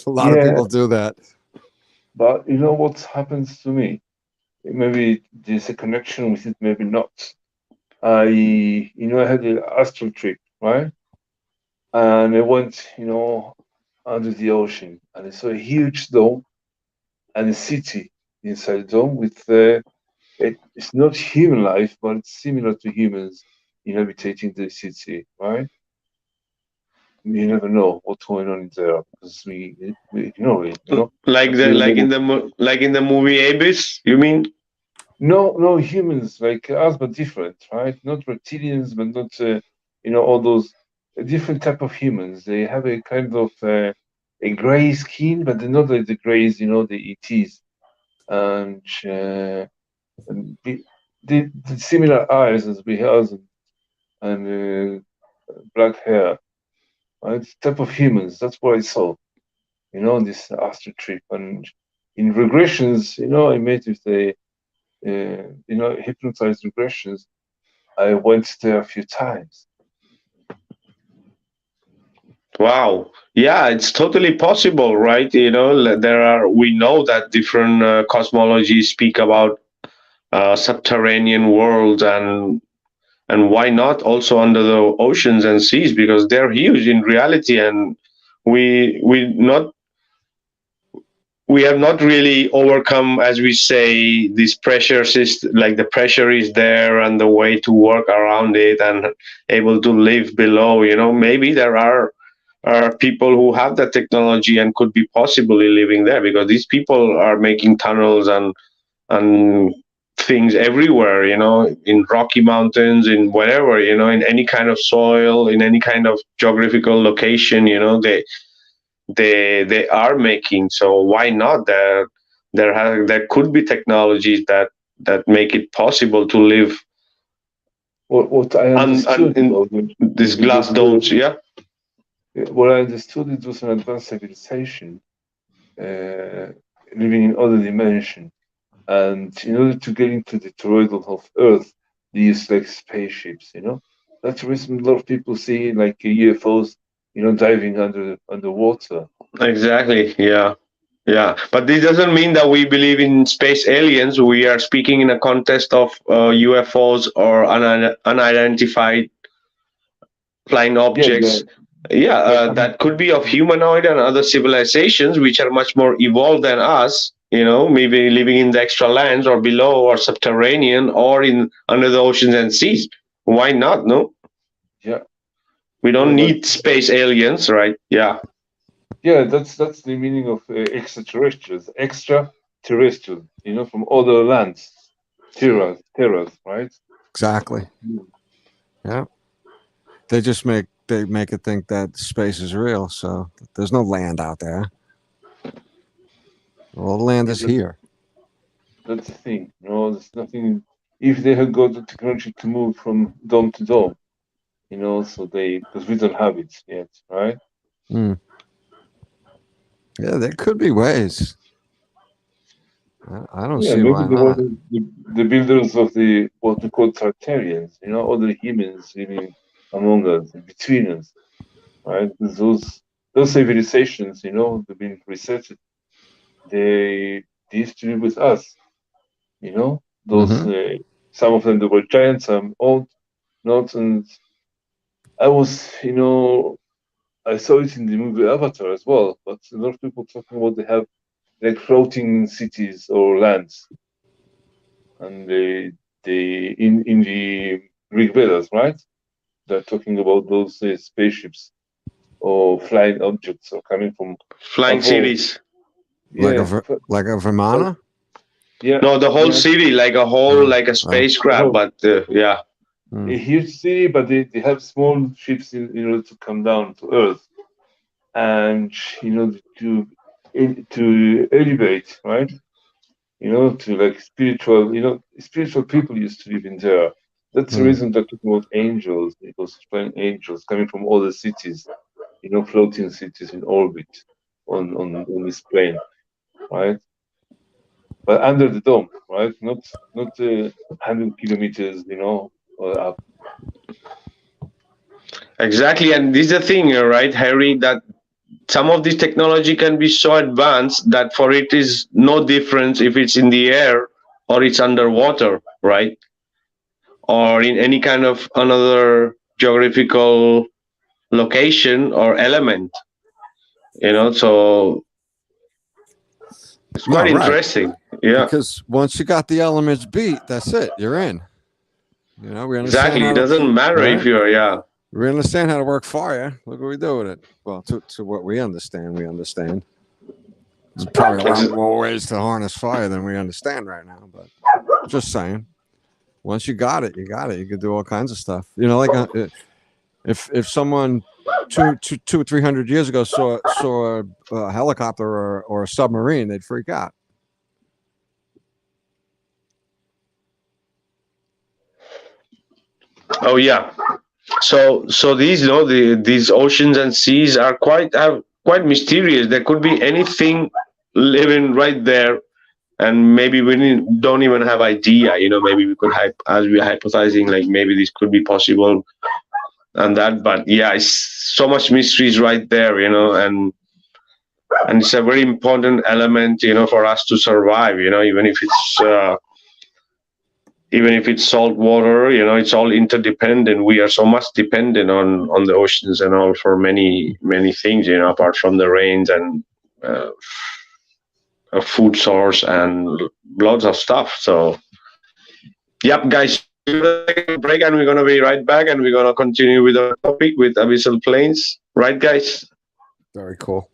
A: A lot of
D: Yeah,
A: people do that.
D: but you know what happens to me? Maybe there's a connection with it, maybe not. I had an astral trip, right? And I went, under the ocean, and I saw a huge dome and a city inside the dome with it's not human life, but it's similar to humans inhabiting the city, right? You never know what's going on in there because we ignore it,
B: Like
D: until
B: the
D: you
B: like in
D: know.
B: the like in the movie Abyss, you mean?
D: No, no, humans like us, but different, right? Not reptilians, but not all those different type of humans. They have a kind of a gray skin, but they're not like the grays, the ETs, and the similar eyes as we have, and black hair. Right? Type of humans. That's what I saw, on this astral trip, and in regressions, I made with the hypnotized regressions. I went there a few times.
B: Wow. Yeah, it's totally possible, right? We know that different cosmologies speak about subterranean worlds, and why not also under the oceans and seas, because they're huge in reality, and we we have not really overcome, as we say, this pressure system. Like the pressure is there and the way to work around it and able to live below. Maybe there are people who have that technology and could be possibly living there, because these people are making tunnels and things everywhere, in Rocky Mountains, in wherever, in any kind of soil, in any kind of geographical location, they are making. So why not? There could be technologies that make it possible to live
D: What I
B: on
D: understood
B: in
D: about it,
B: these glass
D: that
B: domes. Yeah.
D: what I understood it was an advanced civilization living in other dimension, and in order to get into the toroidal of Earth, they use like spaceships. That's the reason a lot of people see like UFOs, diving underwater.
B: Exactly. Yeah. Yeah, but this doesn't mean that we believe in space aliens. We are speaking in a context of UFOs or unidentified flying
D: Yeah, yeah,
B: objects. Yeah,
D: like
B: that could be of humanoid and other civilizations which are much more evolved than us. Maybe living in the extra lands or below or subterranean or in under the oceans and seas. Why not? No,
D: yeah,
B: we don't
D: but
B: need space aliens, right? Yeah.
D: yeah, that's the meaning of extraterrestrials, extraterrestrial, from other lands, terras, right?
A: Exactly.
D: Mm.
A: Yeah. They make it think that space is real. So there's no land out there. All the land
D: Yeah,
A: is here.
D: that's the thing. There's nothing. If they had got the technology to move from dome to dome, so because we don't have it yet, right?
A: Mm. Yeah, there could be ways. I don't
D: Yeah,
A: see
D: maybe
A: why
D: they were
A: not.
D: the builders of the what we call Tartarians, other humans living among us, between us, right? Because those civilizations, they've been researched. They used to live with us, Those
A: Mm-hmm.
D: some of them they were giants, some old, not, and I was, I saw it in the movie Avatar as well. But a lot of people talking about they have like floating cities or lands, and in the Greek Vedas, right? They're talking about those spaceships or flying objects or coming from
B: Flying
D: above.
B: cities.
D: Yeah,
A: Like a
D: but
A: Vermana.
D: yeah,
B: No, the whole
D: yeah,
B: city, like a whole,
A: Oh,
B: like a
A: oh.
B: spacecraft.
D: no,
B: But yeah.
A: Mm.
D: a huge city, but they have small ships in order to come down to Earth. and to elevate, right? To like spiritual people used to live in there. That's the reason they're talking about angels, those flying angels coming from other cities, floating cities in orbit on this plane, right? But under the dome, right? Not 100 kilometers, up.
B: Exactly, and this is the thing, right, Harry, that some of this technology can be so advanced that for it is no difference if it's in the air or it's underwater, right? Or in any kind of another geographical location or element, so it's
A: No,
B: quite
A: right.
B: interesting. Yeah,
A: Because once you got the elements beat, that's it. You're in. We understand
B: exactly.
A: how
B: It
A: to,
B: doesn't matter if
A: right?
B: you're, yeah.
A: We understand how to work fire. Look what we do with it. Well, to what we understand. There's probably a lot more ways to harness fire than we understand right now. But just saying, once you got it, you got it. You can do all kinds of stuff. Like if someone two or 300 years ago saw a helicopter or a submarine, they'd freak out.
B: Oh yeah. So these, these oceans and seas are quite mysterious. There could be anything living right there, and maybe we don't even have idea. Maybe we could as we're hypothesizing, like maybe this could be possible, and that. But yeah, it's so much mysteries right there. And it's a very important element, for us to survive. Even if it's salt water, it's all interdependent. We are so much dependent on the oceans and all for many many things, apart from the rains and a food source and lots of stuff. So yep, guys, we're gonna take a break and we're gonna be right back, and we're gonna continue with our topic with abyssal plains, right, guys?
A: Very cool.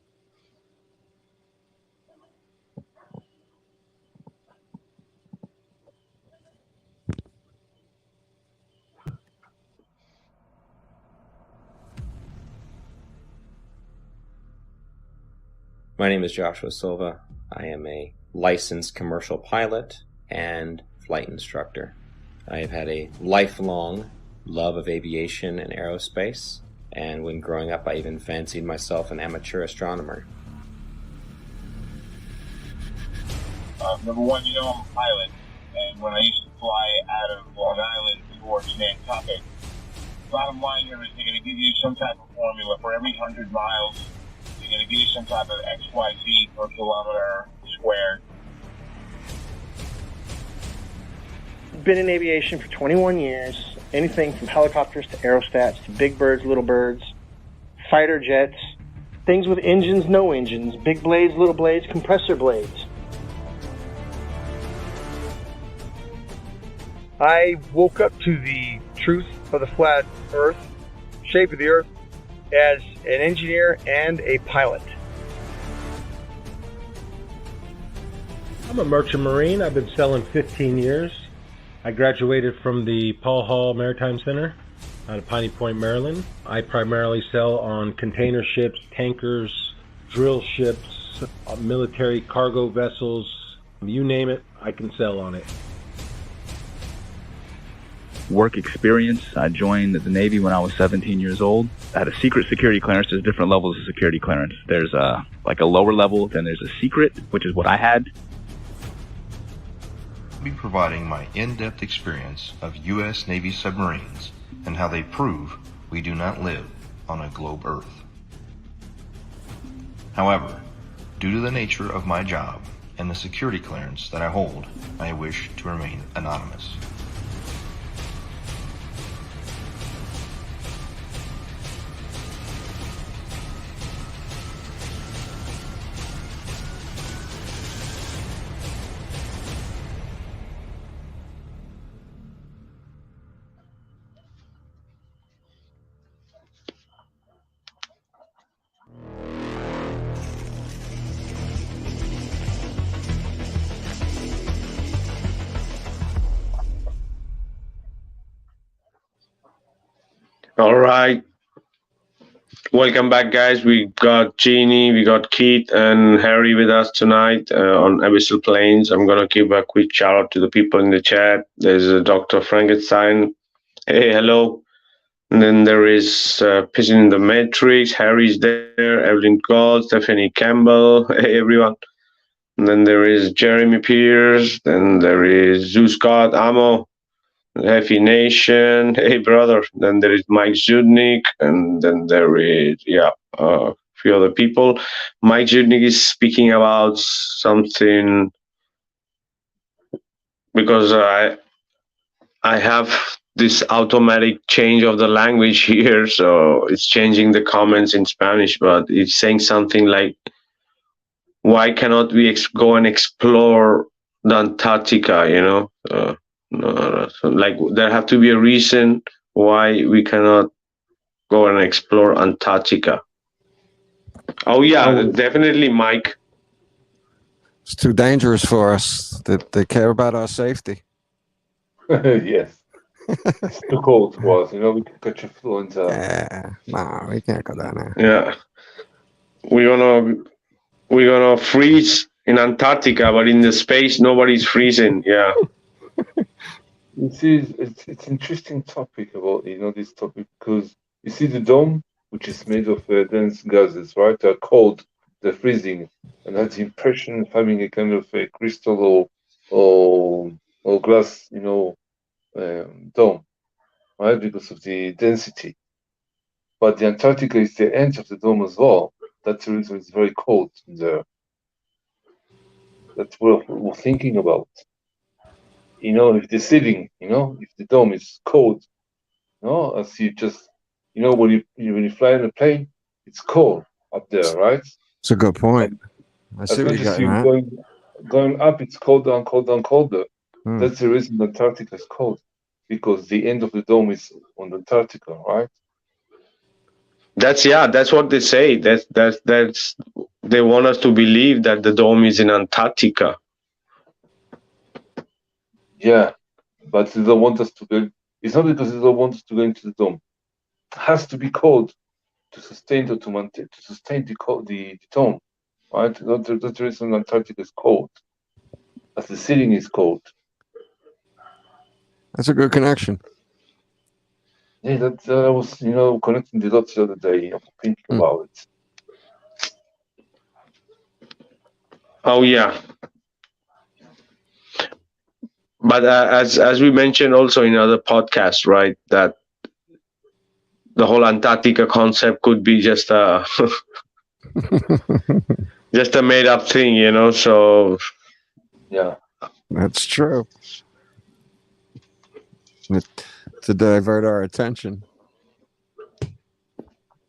E: My name is Joshua Silva. I am a licensed commercial pilot and flight instructor. I have had a lifelong love of aviation and aerospace, and when growing up I even fancied myself an amateur astronomer.
F: Number one, I'm a pilot, and when I used to fly out of Long Island towards Nantucket, bottom line here is they're going to give you some type of formula for every 100 miles. They're going to give you some type of XYZ per kilometer squared.
G: Been in aviation for 21 years. Anything from helicopters to aerostats to big birds, little birds, fighter jets, things with engines, no engines, big blades, little blades, compressor blades.
H: I woke up to the truth of the flat earth, shape of the earth, as an engineer and a pilot.
I: I'm a merchant marine. I've been sailing 15 years. I graduated from the Paul Hall Maritime Center out of Piney Point, Maryland. I primarily sail on container ships, tankers, drill ships, military cargo vessels. You name it, I can sail on it.
J: Work experience. I joined the Navy when I was 17 years old. I had a secret security clearance. There's different levels of security clearance. There's a lower level, then there's a secret, which is what I had.
K: I'll be providing my in-depth experience of U.S. Navy submarines and how they prove we do not live on a globe Earth. However, due to the nature of my job and the security clearance that I hold, I wish to remain anonymous.
B: All right. Welcome back, guys. We got Jeannie, we got Keith, and Harry with us tonight on Abyssal Plains. I'm going to give a quick shout out to the people in the chat. There's Dr. Frankenstein. Hey, hello. And then there is Pigeon in the Matrix. Harry's there. Evelyn Gold, Stephanie Campbell. Hey, everyone. And then there is Jeremy Pierce. Then there is Zeus God, Amo. Heavy Nation, hey brother. Then there is Mike Zudnik, and then there is a few other people. Mike Zudnik is speaking about something because I have this automatic change of the language here, so it's changing the comments in Spanish, but it's saying something like, "Why cannot we go and explore the Antarctica?" You know. No, so like there have to be a reason why we cannot go and explore Antarctica. Oh yeah, definitely, Mike.
A: It's too dangerous for us. They care about our safety.
D: Yes. It's too cold for us. You know, we can catch a influenza.
A: Yeah, no, we can't go down there.
B: Yeah, we're gonna freeze in Antarctica, but in the space nobody's freezing. Yeah.
D: You see, it's interesting topic about this topic because you see the dome, which is made of dense gases, right? They're cold, they're freezing, and has the impression of having a kind of a crystal or glass, dome, right? Because of the density. But the Antarctica is the end of the dome as well. That's the reason it's very cold there. That's what we're thinking about. If the ceiling, if the dome is cold, as you just, when you fly in a plane, it's cold up there, right?
A: It's a good point. I see
D: As
A: what
D: much
A: you're
D: as you're
A: getting at.
D: going up, it's colder and colder and colder. That's the reason Antarctica is cold, because the end of the dome is on Antarctica, right?
B: That's what they say. That's they want us to believe that the dome is in Antarctica.
D: Yeah, but they don't want us to go. It's not because they don't want us to go into the dome. It has to be cold to sustain the dome, right? That's the reason Antarctica is cold, as the ceiling is cold.
A: That's a good connection.
D: Yeah, that I was connecting the dots the other day, thinking about it.
B: Oh yeah. But as we mentioned also in other podcasts, right, that the whole Antarctica concept could be just a just a made up thing, So
D: yeah,
A: that's true. To divert our attention.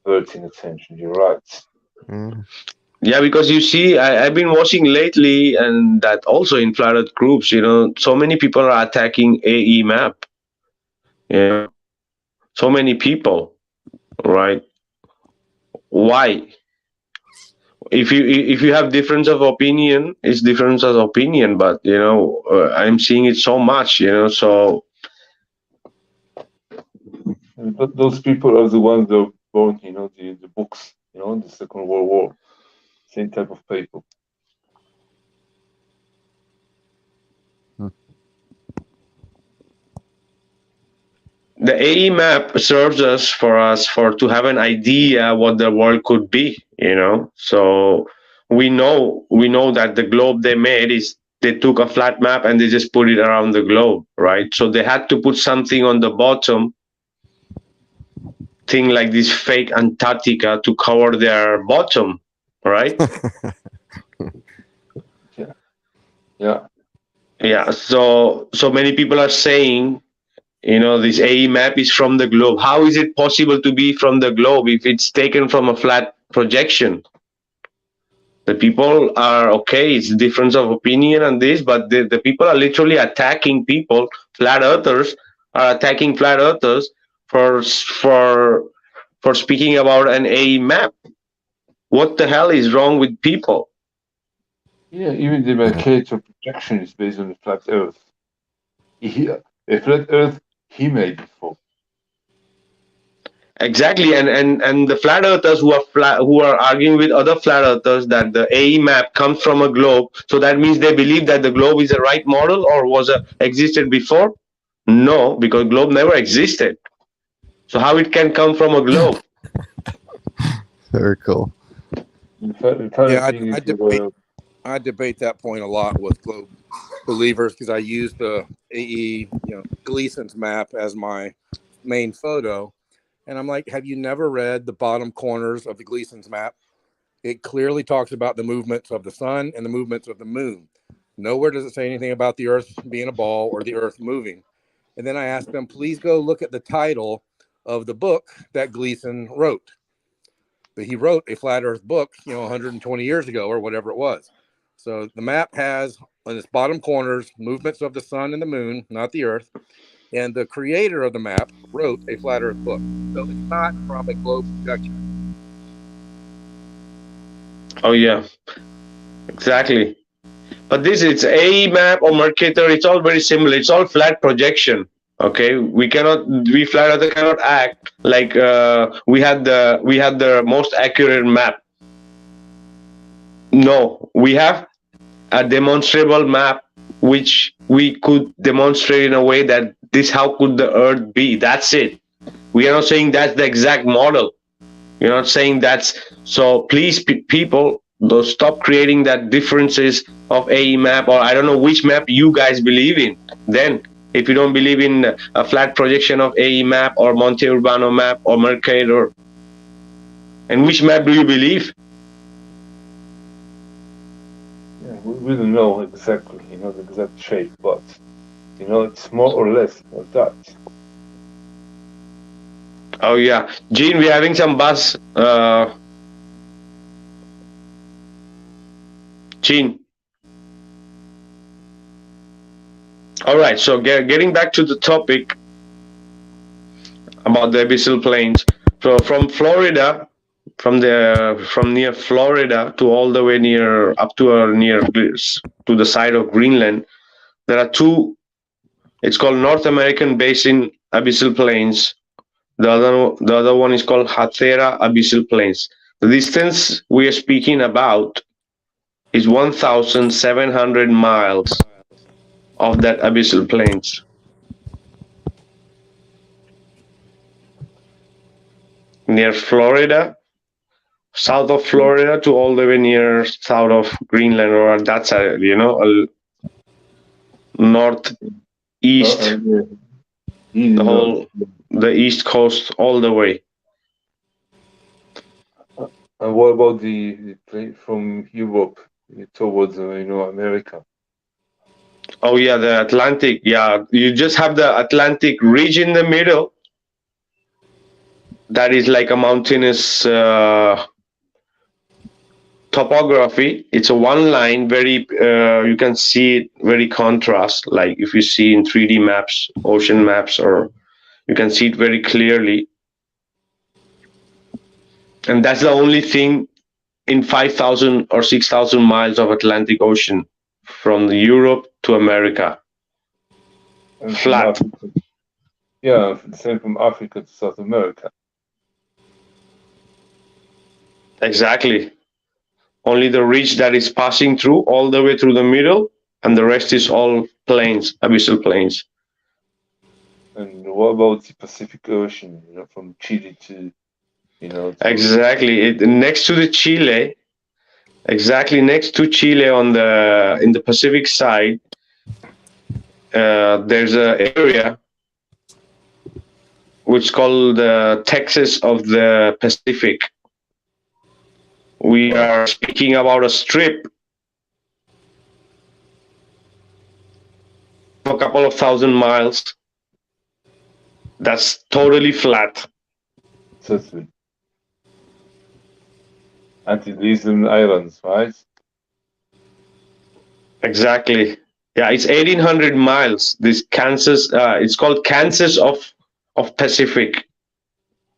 D: Diverting attention. You're right.
B: Yeah, because you see, I've been watching lately, and that also in flat earth groups, so many people are attacking AE map. So many people, right? Why? If you have difference of opinion, it's difference of opinion. But I'm seeing it so much, So
D: those people are the ones that are born, the books, in the Second World War. Same type of people.
B: The AE map serves us to have an idea what the world could be, So we know that the globe they made is they took a flat map and they just put it around the globe, right? So they had to put something on the bottom, thing like this fake Antarctica to cover their bottom, right? Yeah. So many people are saying, this AE map is from the globe. How is it possible to be from the globe if it's taken from a flat projection? The people are okay. It's difference of opinion on this, but the people are literally attacking people. Flat earthers are attacking flat earthers for speaking about an AE map. What the hell is wrong with people?
D: Yeah, even the Mercator projection is based on the flat Earth. A flat Earth he made before.
B: Exactly, and the flat earthers who are arguing with other flat earthers that the AE map comes from a globe, so that means they believe that the globe is the right model or was existed before. No, because globe never existed. So how it can come from a globe?
A: Very cool.
D: The funny
C: Yeah,
D: thing is,
C: I debate that point a lot with globe believers because I use the AE, Gleason's map as my main photo, and I'm like, have you never read the bottom corners of the Gleason's map? It clearly talks about the movements of the sun and the movements of the moon. Nowhere does it say anything about the Earth being a ball or the Earth moving. And then I asked them, please go look at the title of the book that Gleason wrote. But he wrote a flat Earth book, 120 years ago or whatever it was. So the map has on its bottom corners movements of the sun and the moon, not the Earth. And the creator of the map wrote a flat Earth book. So it's not from a globe projection.
B: Oh yeah, exactly. But this it's AE map or Mercator. It's all very similar. It's all flat projection. Okay, we flat earther cannot act like we had the most accurate map. No, we have a demonstrable map which we could demonstrate in a way that how could the Earth be. That's it. We are not saying that's the exact model. We're not saying that's so. Please, people, stop creating that differences of AE map, or I don't know which map you guys believe in. Then, if you don't believe in a flat projection of AE map or Monte Urbano map or Mercator, and which map do you believe?
D: yeah, we don't know exactly, the exact shape, but it's more or less like that.
B: Oh yeah, Gene, we're having some buzz. Gene. All right, so getting back to the topic about the abyssal plains. So from Florida, from near Florida to all the way near up to near to the side of Greenland, there are two. It's called North American Basin Abyssal Plains. The other one is called Hathera Abyssal Plains. The distance we are speaking about is 1,700 miles of that abyssal plains. Near Florida, south of Florida to all the way near south of Greenland, or that side, northeast, the east coast all the way.
D: And what about the plane from Europe towards America?
B: Oh yeah, the Atlantic. Yeah, you just have the Atlantic ridge in the middle. That is like a mountainous topography. It's a one line, very you can see it very contrast, like if you see in 3D maps, ocean maps, or you can see it very clearly. And that's the only thing in 5,000 or 6,000 miles of Atlantic Ocean from Europe to America.
D: And
B: flat.
D: Yeah, same from Africa to South America.
B: Exactly. Only the ridge that is passing through all the way through the middle, and the rest is all plains, abyssal plains.
D: And what about the Pacific Ocean, from Chile to,
B: Exactly. Next to the Chile, exactly next to Chile in the Pacific side, there's an area which is called the Texas of the Pacific. We are speaking about a strip of a couple of thousand miles that's totally flat.
D: Totally. Anti-Leeson Islands, right?
B: Exactly. Yeah, it's 1,800 miles. This Kansas, it's called Kansas of Pacific.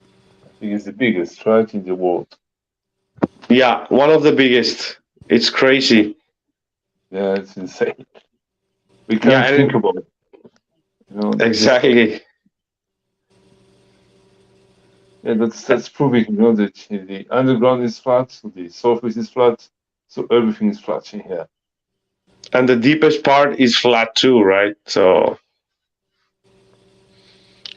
D: I think it's the biggest, right, in the world.
B: Yeah, one of the biggest. It's crazy.
D: Yeah, it's insane. We can't think about it.
B: Exactly.
D: Yeah, that's proving, that the underground is flat, the surface is flat, so everything is flat in here.
B: And the deepest part is flat too, right? So,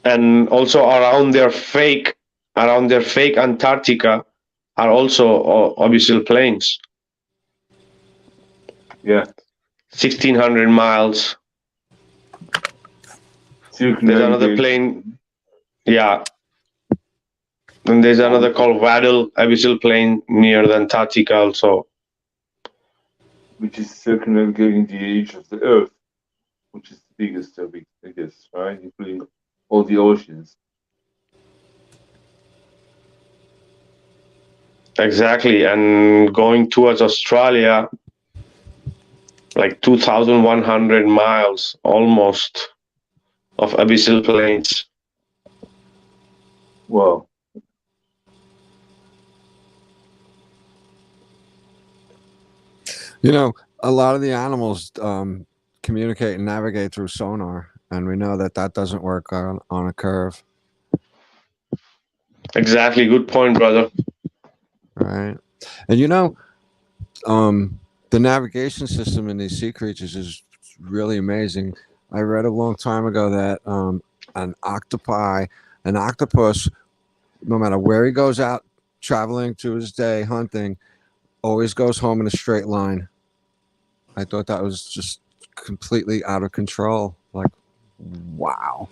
B: and also around their fake Antarctica are also abyssal plains.
D: Yeah.
B: 1,600 miles. There's another plane. Yeah. And there's another called Waddell Abyssal Plain near the Antarctica also.
D: Which is circumnavigating the edge of the Earth, which is the biggest of it, I guess, right? Including all the oceans.
B: Exactly. And going towards Australia, like 2,100 miles almost of abyssal plains.
D: Wow.
A: A lot of the animals communicate and navigate through sonar, and we know that doesn't work on a curve.
B: Exactly. Good point, brother.
A: Right. And the navigation system in these sea creatures is really amazing. I read a long time ago that an octopus, no matter where he goes out traveling to his day hunting, always goes home in a straight line. I thought that was just completely out of control. Like, wow.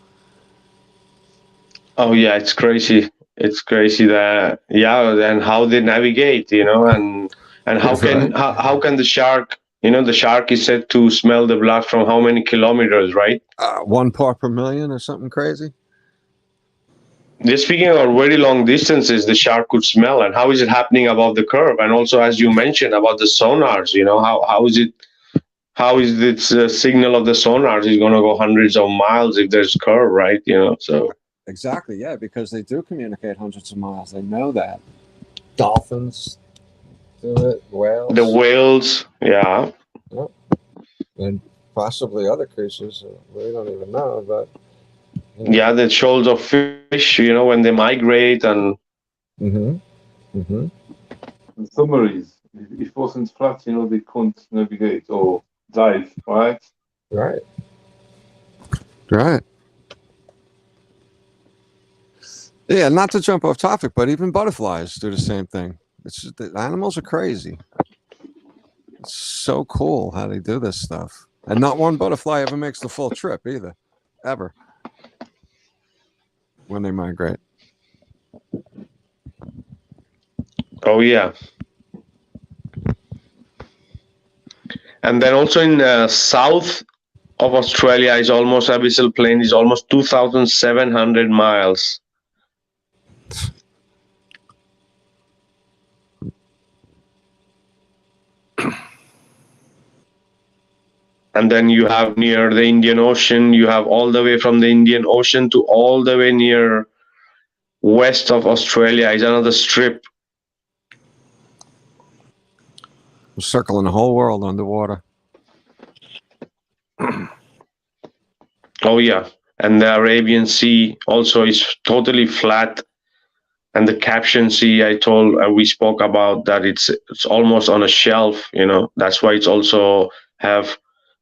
B: Oh yeah, it's crazy. It's crazy that and how they navigate, and how can the shark, the shark is said to smell the blood from how many kilometers, right?
A: 1 part per million or something crazy.
B: They're speaking about very long distances the shark could smell, and how is it happening above the curve? And also, as you mentioned about the sonars, how is this signal of the sonars is going to go hundreds of miles if there's curve, right? So
A: exactly, yeah, because they do communicate hundreds of miles. They know that. Dolphins do it. Whales.
B: The whales, yeah.
A: Yep. And possibly other creatures we don't even know, but
B: yeah, the shoals of fish, when they migrate and.
D: And submarines, if it wasn't flat, they couldn't navigate or dive, right?
A: Right. Yeah, not to jump off topic, but even butterflies do the same thing. The animals are crazy. It's so cool how they do this stuff. And not one butterfly ever makes the full trip either. Ever. When they migrate.
B: Oh, yeah. And then also in south of Australia is almost abyssal plain is almost 2,700 miles. And then you have near the Indian Ocean, you have all the way from the Indian Ocean to all the way near west of Australia is another strip.
A: We're circling the whole world underwater.
B: Oh, yeah. And the Arabian Sea also is totally flat. And the Caspian Sea, we spoke about that it's almost on a shelf, That's why it's also have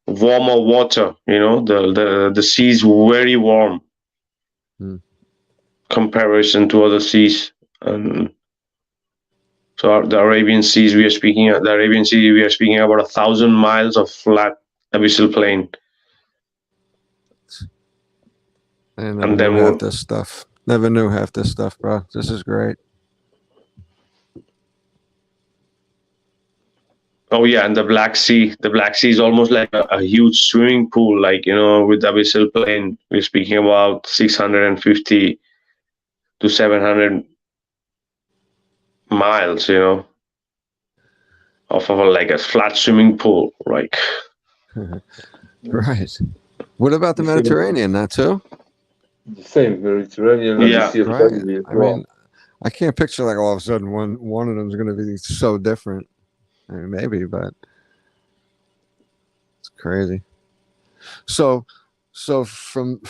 B: warmer water, the sea is very warm. Comparison to other seas. So the Arabian Sea, we are speaking about 1,000 miles of flat abyssal plain.
A: And then half this stuff. Never knew half this stuff, bro. This is great.
B: Oh yeah, and the Black Sea. The Black Sea is almost like a huge swimming pool, with the abyssal plain. We're speaking about 650 to 700 miles, of like a flat swimming pool, right?
A: Right. What about the Mediterranean? That too?
D: The same Mediterranean.
B: Yeah,
A: right. I mean, I can't picture like all of a sudden one of them is going to be so different. I mean, maybe, but it's crazy. So So from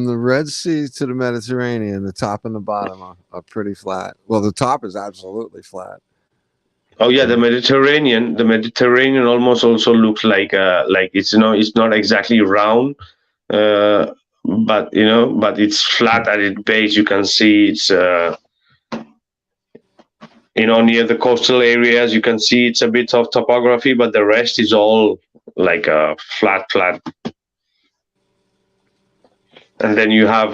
A: the Red Sea to the Mediterranean, the top and the bottom are pretty flat. Well, the top is absolutely flat.
B: Oh yeah, the Mediterranean. The Mediterranean almost also looks like it's it's not exactly round, but but it's flat at its base. You can see it's near the coastal areas. You can see it's a bit of topography, but the rest is all like flat. And then you have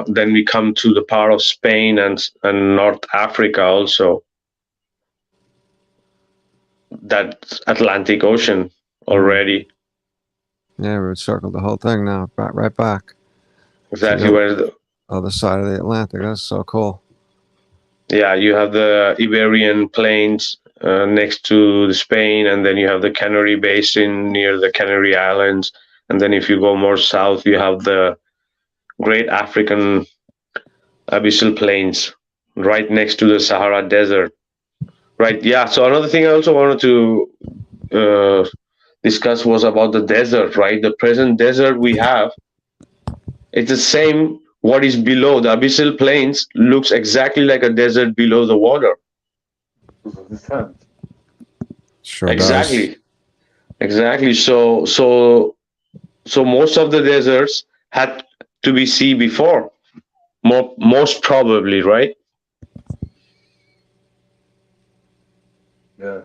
B: then we come to the part of Spain and North Africa also. That Atlantic Ocean already.
A: Yeah, we would circle the whole thing now, right back.
B: Exactly where the
A: other side of the Atlantic. That's so cool.
B: Yeah, you have the Iberian Plains next to Spain, and then you have the Canary Basin near the Canary Islands, and then if you go more south, you have the Great African Abyssal Plains right next to the Sahara Desert. Right. Yeah. So another thing I also wanted to discuss was about the desert. Right. The present desert we have, it's the same. What is below the Abyssal Plains looks exactly like a desert below the water.
A: Sure
B: Exactly.
A: does.
B: Exactly. So most of the deserts had to be sea before. Most probably, right?
D: Yeah.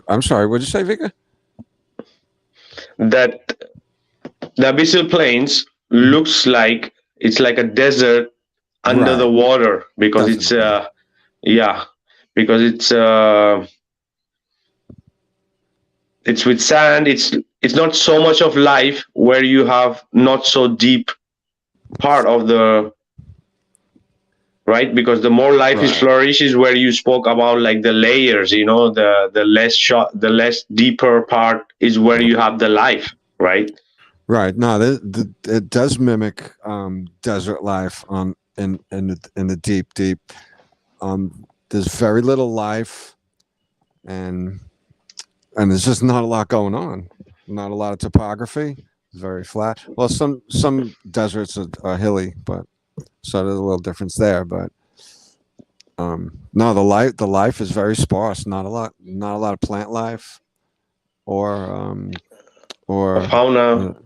A: I'm sorry. What did you say, Vikka?
B: That the Abyssal Plains looks like it's like a desert under the water because it's with sand. It's not so much of life where you have not so deep part of the right, because the more life is flourishes where you spoke about like the layers, the less deeper part is where you have the life, right?
A: Right. No, it does mimic desert life in the deep. There's very little life, and there's just not a lot going on. Not a lot of topography. It's very flat. Well, some deserts are hilly, but so there's a little difference there. But no, the life is very sparse. Not a lot of plant life, or
B: fauna,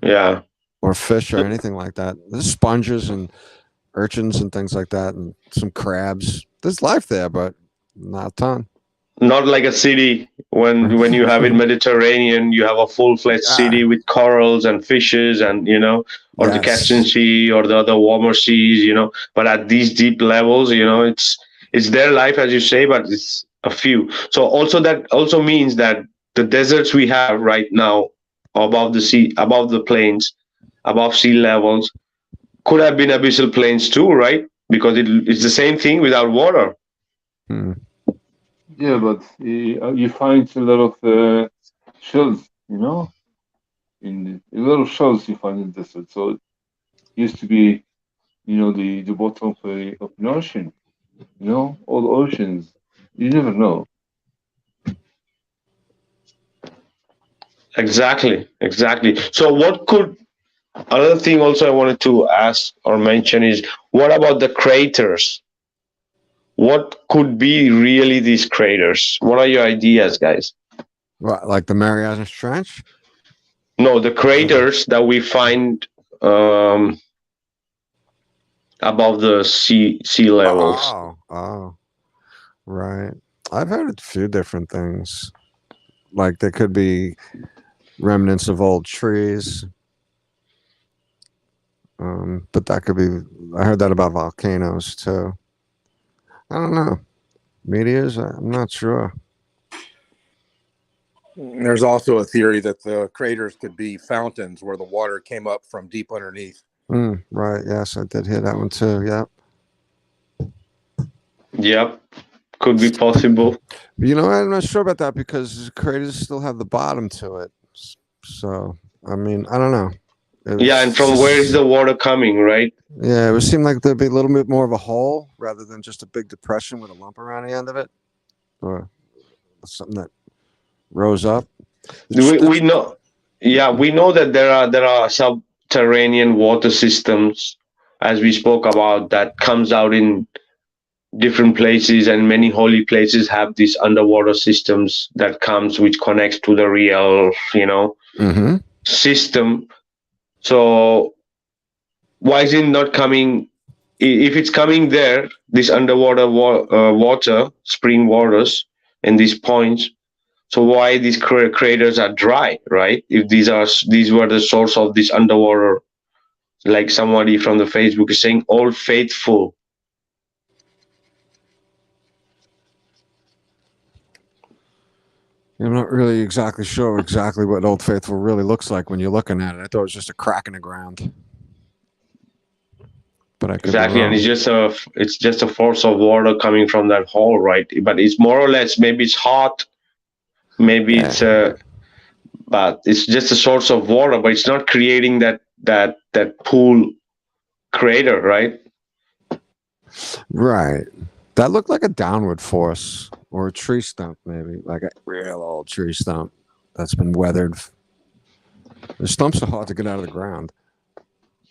A: or fish or anything like that. There's sponges and urchins and things like that, and some crabs. There's life there, but not a ton.
B: Not like a city. When you have in Mediterranean, you have a full-fledged city with corals and fishes, and or the Caspian Sea or the other warmer seas, But at these deep levels, it's their life, as you say, but it's a few. So also that also means that the deserts we have right now above the sea, above the plains, above sea levels, could have been abyssal plains too, right? Because it's the same thing without water.
D: Yeah, but you find a lot of shells, a lot of shells you find in the desert. So it used to be, the bottom of an ocean, all the oceans. You never know.
B: Exactly. So another thing also I wanted to ask or mention is, what about the craters? What could be really these craters? What are your ideas, guys?
A: What, like the Marianas Trench?
B: No, the craters that we find above the sea levels.
A: Oh, right. I've heard a few different things. Like there could be remnants of old trees. But that could be. I heard that about volcanoes too. I don't know. Meteors? I'm not sure.
C: There's also a theory that the craters could be fountains where the water came up from deep underneath.
A: Right. Yes, I did hear that one too.
B: Yep. Could be possible.
A: I'm not sure about that because craters still have the bottom to it. So, I mean, I don't know.
B: And from where is the water coming, right?
A: Yeah, it would seem like there'd be a little bit more of a hole rather than just a big depression with a lump around the end of it, or something that rose up.
B: We know. Yeah, we know that there are subterranean water systems, as we spoke about, that comes out in different places, and many holy places have these underwater systems that comes, which connects to the real,
A: Mm-hmm.
B: system. So why is it not coming? If it's coming there, this underwater water, spring waters, in these points. So why these craters are dry, right? If these were the source of this underwater, like somebody from the Facebook is saying, Old Faithful.
A: I'm not really exactly sure exactly what Old Faithful really looks like when you're looking at it. I thought it was just a crack in the ground, but I could
B: Exactly,
A: be
B: and
A: wrong.
B: it's just a force of water coming from that hole, right? But it's more or less, maybe it's hot, maybe it's but it's just a source of water, but it's not creating that pool crater, right?
A: Right. That looked like a downward force or a tree stump, maybe like a real old tree stump that's been weathered. The stumps are hard to get out of the ground.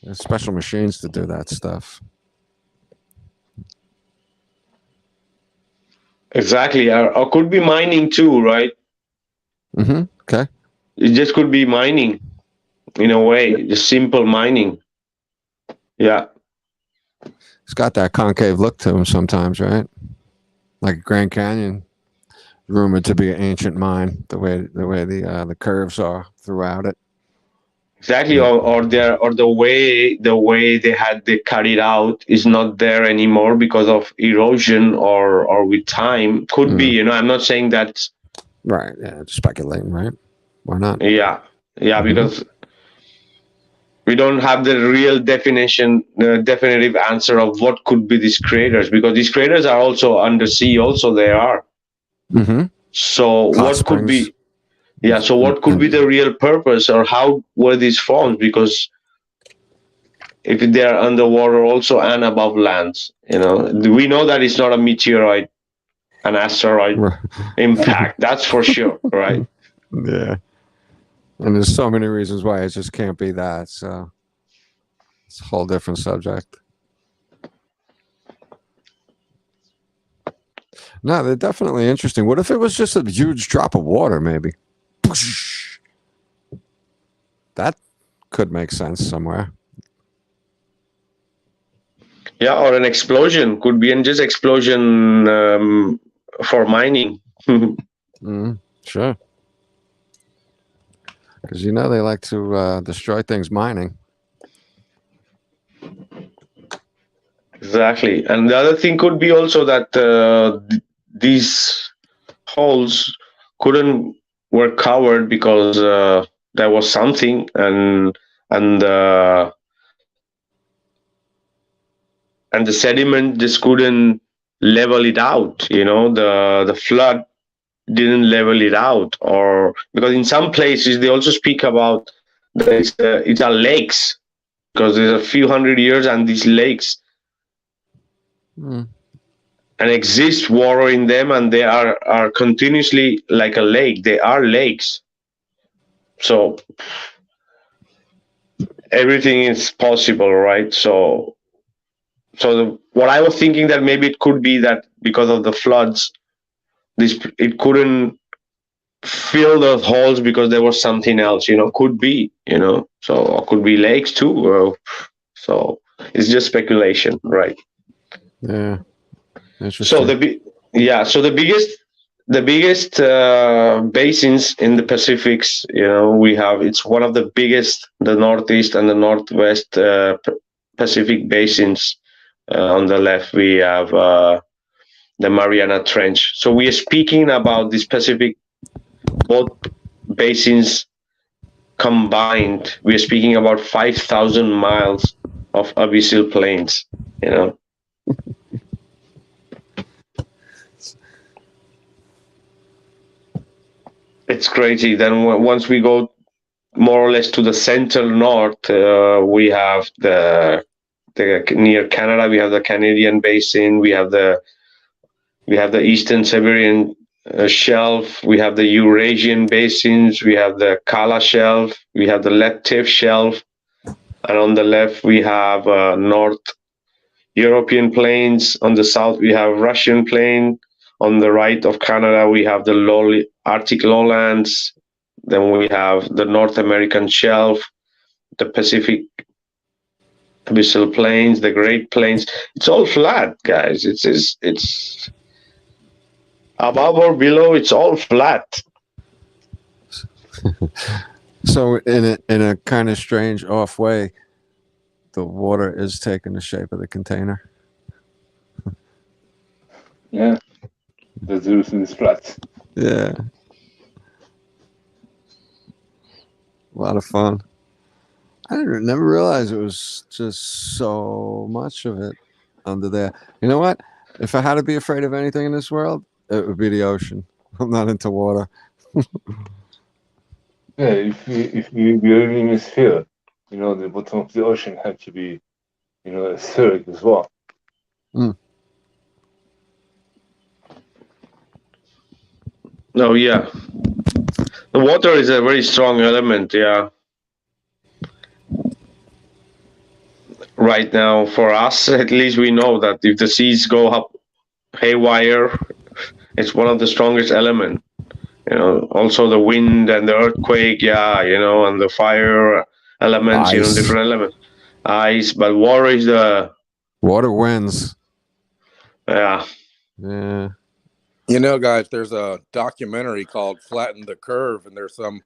A: There's special machines to do that stuff.
B: Exactly, or could be mining too, right?
A: Mm-hmm. Okay.
B: It just could be mining, in a way, just simple mining. Yeah.
A: It's got that concave look to him sometimes, right? Like Grand Canyon, rumored to be an ancient mine. The way the curves are throughout it.
B: Exactly, or the way they cut it out is not there anymore because of erosion or with time. Could be, I'm not saying that.
A: Right. Yeah. Speculating, right? Why not?
B: Yeah. Because we don't have the real definitive answer of what could be these craters, because these craters are also undersea. Also, they are.
A: Mm-hmm.
B: So
A: Hot
B: what
A: springs.
B: could be? Yeah. So what could be the real purpose, or how were these formed? Because if they are underwater also and above lands, we know that it's not a meteorite, an asteroid impact. That's for sure, right?
A: Yeah. And there's so many reasons why it just can't be that. So it's a whole different subject. No, they're definitely interesting. What if it was just a huge drop of water, maybe? That could make sense somewhere.
B: Yeah, or an explosion could be, and just explosion for mining.
A: Sure. Because they like to destroy things mining.
B: Exactly. And the other thing could be also that these holes were covered because there was something, and the sediment just couldn't level it out. The flood didn't level it out, or because in some places they also speak about that it's lakes, because there's a few hundred years and these lakes and exist water in them, and they are continuously like a lake. They are lakes. So everything is possible, right? So what I was thinking, that maybe it could be that because of the floods, it couldn't fill those holes because there was something else, could be, so, or could be lakes too. So it's just speculation, right?
A: Yeah. Interesting.
B: So the biggest basins in the Pacifics, it's one of the biggest, the Northeast and the Northwest Pacific basins. On the left, we have the Mariana Trench. So we are speaking about this Pacific, both basins combined. We are speaking about 5,000 miles of abyssal plains. It's crazy. Then once we go more or less to the central north, we have the near Canada. We have the Canadian basin. We have the Eastern Siberian shelf. We have the Eurasian basins. We have the Kala shelf. We have the Lective shelf. And on the left, we have North European plains. On the south, we have Russian plain. On the right of Canada, we have the Arctic lowlands. Then we have the North American shelf, the Pacific Abyssal plains, the Great Plains. It's all flat, guys. It's above or below. It's all flat.
A: So in a kind of strange off way, the water is taking the shape of the container.
D: Yeah, the Zeus is flat.
A: Yeah. A lot of fun. I never realized it was just so much of it under there. You know what? If I had to be afraid of anything in this world, it would be the ocean. I'm not into water.
D: Yeah, if you live in a sphere, you know, the bottom of the ocean had to be, you know, spheric as well.
A: Mm.
B: Oh, yeah. The water is a very strong element, yeah. Right now, for us, at least we know that if the seas go up haywire, it's one of the strongest elements. You know, also the wind and the earthquake, yeah, you know, and the fire elements,
A: Ice.
B: you know, different elements. Ice, but water is the...
A: Water wins.
B: Yeah.
A: Yeah.
C: You know, guys, there's a documentary called Flatten the Curve, and there's some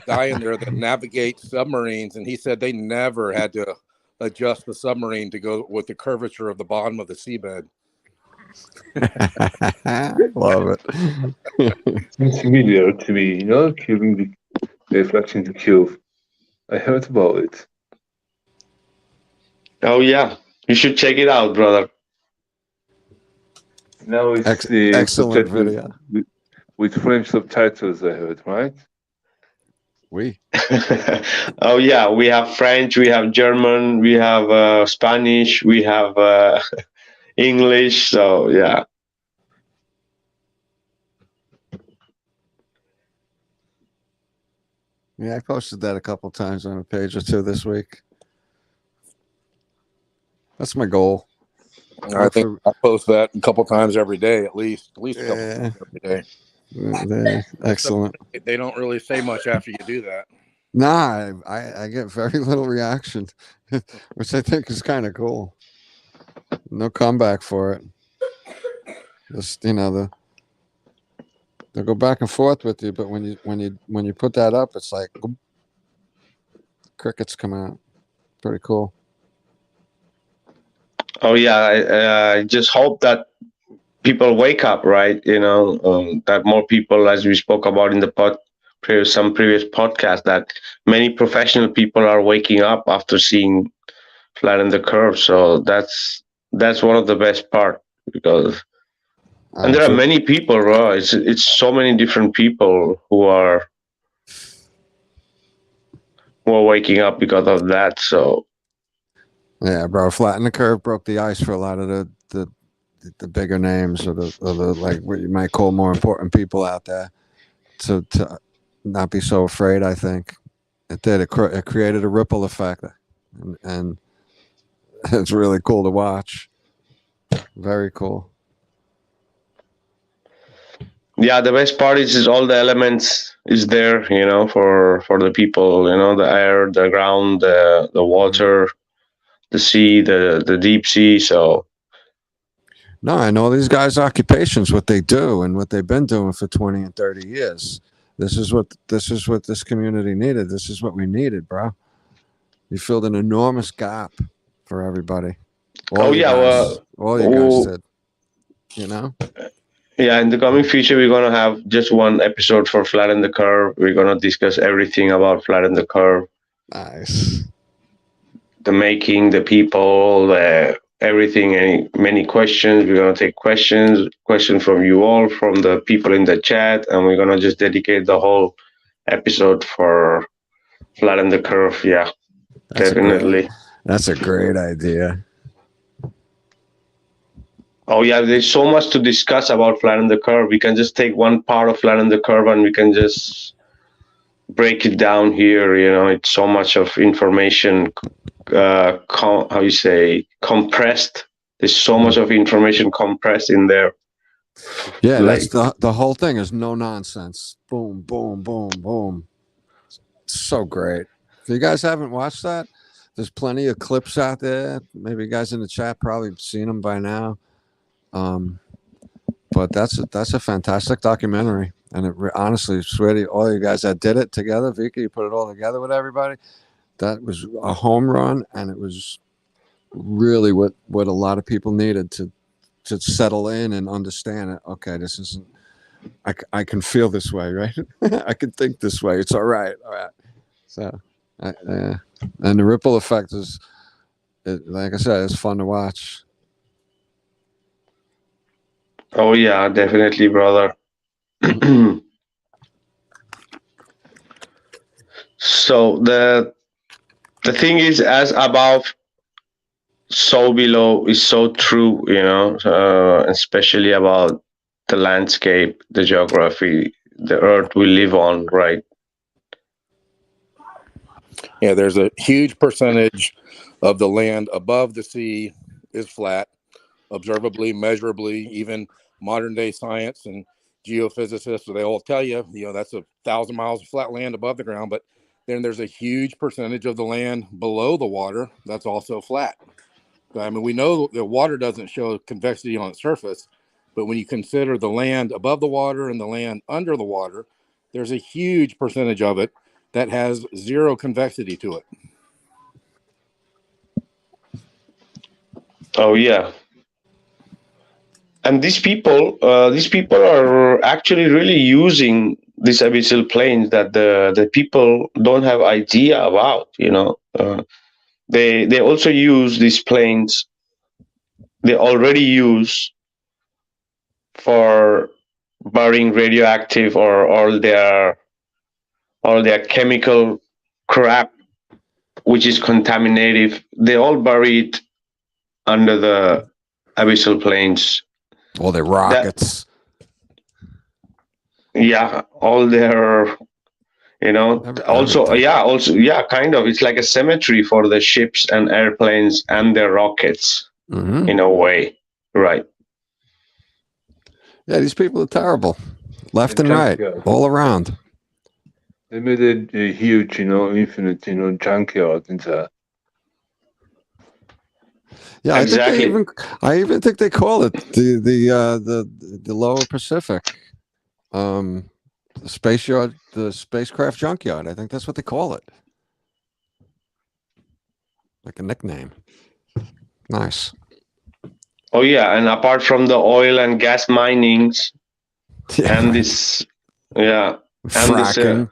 C: guy in there that navigates submarines, and he said they never had to adjust the submarine to go with the curvature of the bottom of the seabed.
A: Love it.
D: It's familiar to me, you know, cubing the reflection the cube. I heard about it.
B: Oh, yeah. You should check it out, brother.
D: Now it's
A: excellent video.
D: With French subtitles, I heard, right?
A: Oui.
B: Oh, yeah. We have French, we have German, we have Spanish, we have English. So, yeah.
A: Yeah, I posted that a couple times on a page or two this week. That's my goal.
C: I think I post that a couple times every day, at least a couple
A: Yeah.
C: times every day.
A: Excellent.
C: They don't really say much after you do that.
A: Nah, I get very little reaction, which I think is kind of cool. No comeback for it. Just, you know, they'll go back and forth with you, but when you put that up, it's like boop, crickets come out. Pretty cool.
B: Oh, yeah. I just hope that people wake up, right? You know, that more people, as we spoke about in the some previous podcast, that many professional people are waking up after seeing Flatten the Curve. So that's one of the best part, because and there are many people, bro. It's so many different people who are waking up because of that. So
A: yeah, bro, Flatten the Curve broke the ice for a lot of the bigger names, or the like what you might call more important people out there, to not be so afraid. I think it did. It created a ripple effect, and it's really cool to watch. Very cool.
B: Yeah, the best part is all the elements is there, you know, for the people, you know, the air, the ground, the water, the sea, the deep sea. So
A: no, I know these guys' occupations, what they do and what they've been doing for 20 and 30 years. This is what this community needed. This is what we needed, bro. You filled an enormous gap for everybody. All you guys did, you know?
B: Yeah, in the coming future, we're going to have just one episode for Flatten the Curve. We're going to discuss everything about Flatten the Curve.
A: Nice.
B: The making, the people, everything, many questions. We're going to take questions from you all, from the people in the chat, and we're going to just dedicate the whole episode for Flatten the Curve. Yeah, definitely.
A: That's a great idea.
B: Oh yeah, there's so much to discuss about flatten the curve. We can just take one part of flatten the curve and we can just break it down here. It's so much of information. How you say compressed? There's so much of information compressed in there.
A: Yeah, that's the whole thing is no nonsense. Boom, boom, boom, boom. It's so great. If you guys haven't watched that, there's plenty of clips out there. Maybe you guys in the chat probably seen them by now. But that's a fantastic documentary, and honestly, swear to you, all you guys that did it together, Vikka, you put it all together with everybody. That was a home run, and it was really what a lot of people needed to settle in and understand it. Okay, this isn't. I can feel this way, right? I can think this way. It's all right. So, and the ripple effect is, like I said, it's fun to watch.
B: Oh yeah, definitely, brother. So the thing is, as above, so below is so true, especially about the landscape, the geography, the earth we live on, right?
C: Yeah, there's a huge percentage of the land above the sea is flat, observably, measurably. Even modern day science and geophysicists, they all tell you, that's 1,000 miles of flat land above the ground. But then there's a huge percentage of the land below the water that's also flat. I mean, we know the water doesn't show convexity on its surface, but when you consider the land above the water and the land under the water, there's a huge percentage of it that has zero convexity to it.
B: Oh yeah. And these people are actually really using these abyssal plains that the people don't have idea about. They also use these plains. They already use for burying radioactive or all their chemical crap, which is contaminative. They all bury it under the abyssal plains.
A: All their rockets.
B: All their, kind of. It's like a cemetery for the ships and airplanes and their rockets, in a way, right?
A: Yeah, these people are terrible, left and right, all around.
D: They made a huge, infinite, junkyard inside.
A: Yeah,
B: exactly.
A: I even think they call it the Lower Pacific, the space yard, the spacecraft junkyard. I think that's what they call it, like a nickname. Nice.
B: Oh yeah, and apart from the oil and gas minings, and this, and
A: fracking.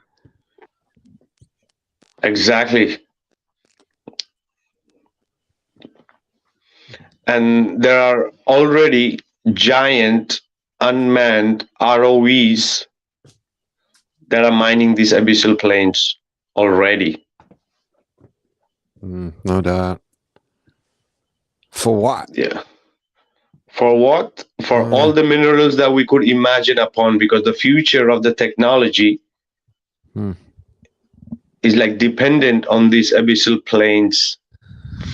B: This, exactly. And there are already giant unmanned ROVs that are mining these abyssal plains already.
A: No doubt. For what?
B: Yeah. For what? For all the minerals that we could imagine upon, because the future of the technology is like dependent on these abyssal plains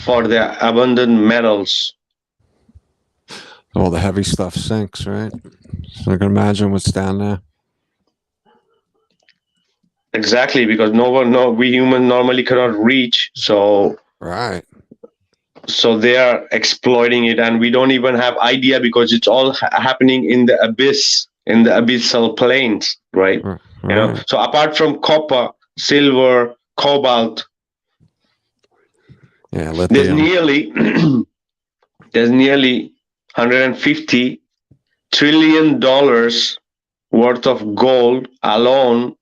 B: for their abundant metals.
A: All the heavy stuff sinks, right? So I can imagine what's down there.
B: Exactly, because we humans normally cannot reach. So
A: right.
B: So they are exploiting it, and we don't even have idea because it's all happening in the abyss, in the abyssal plains, right? So apart from copper, silver, cobalt, there's nearly $150 trillion worth of gold alone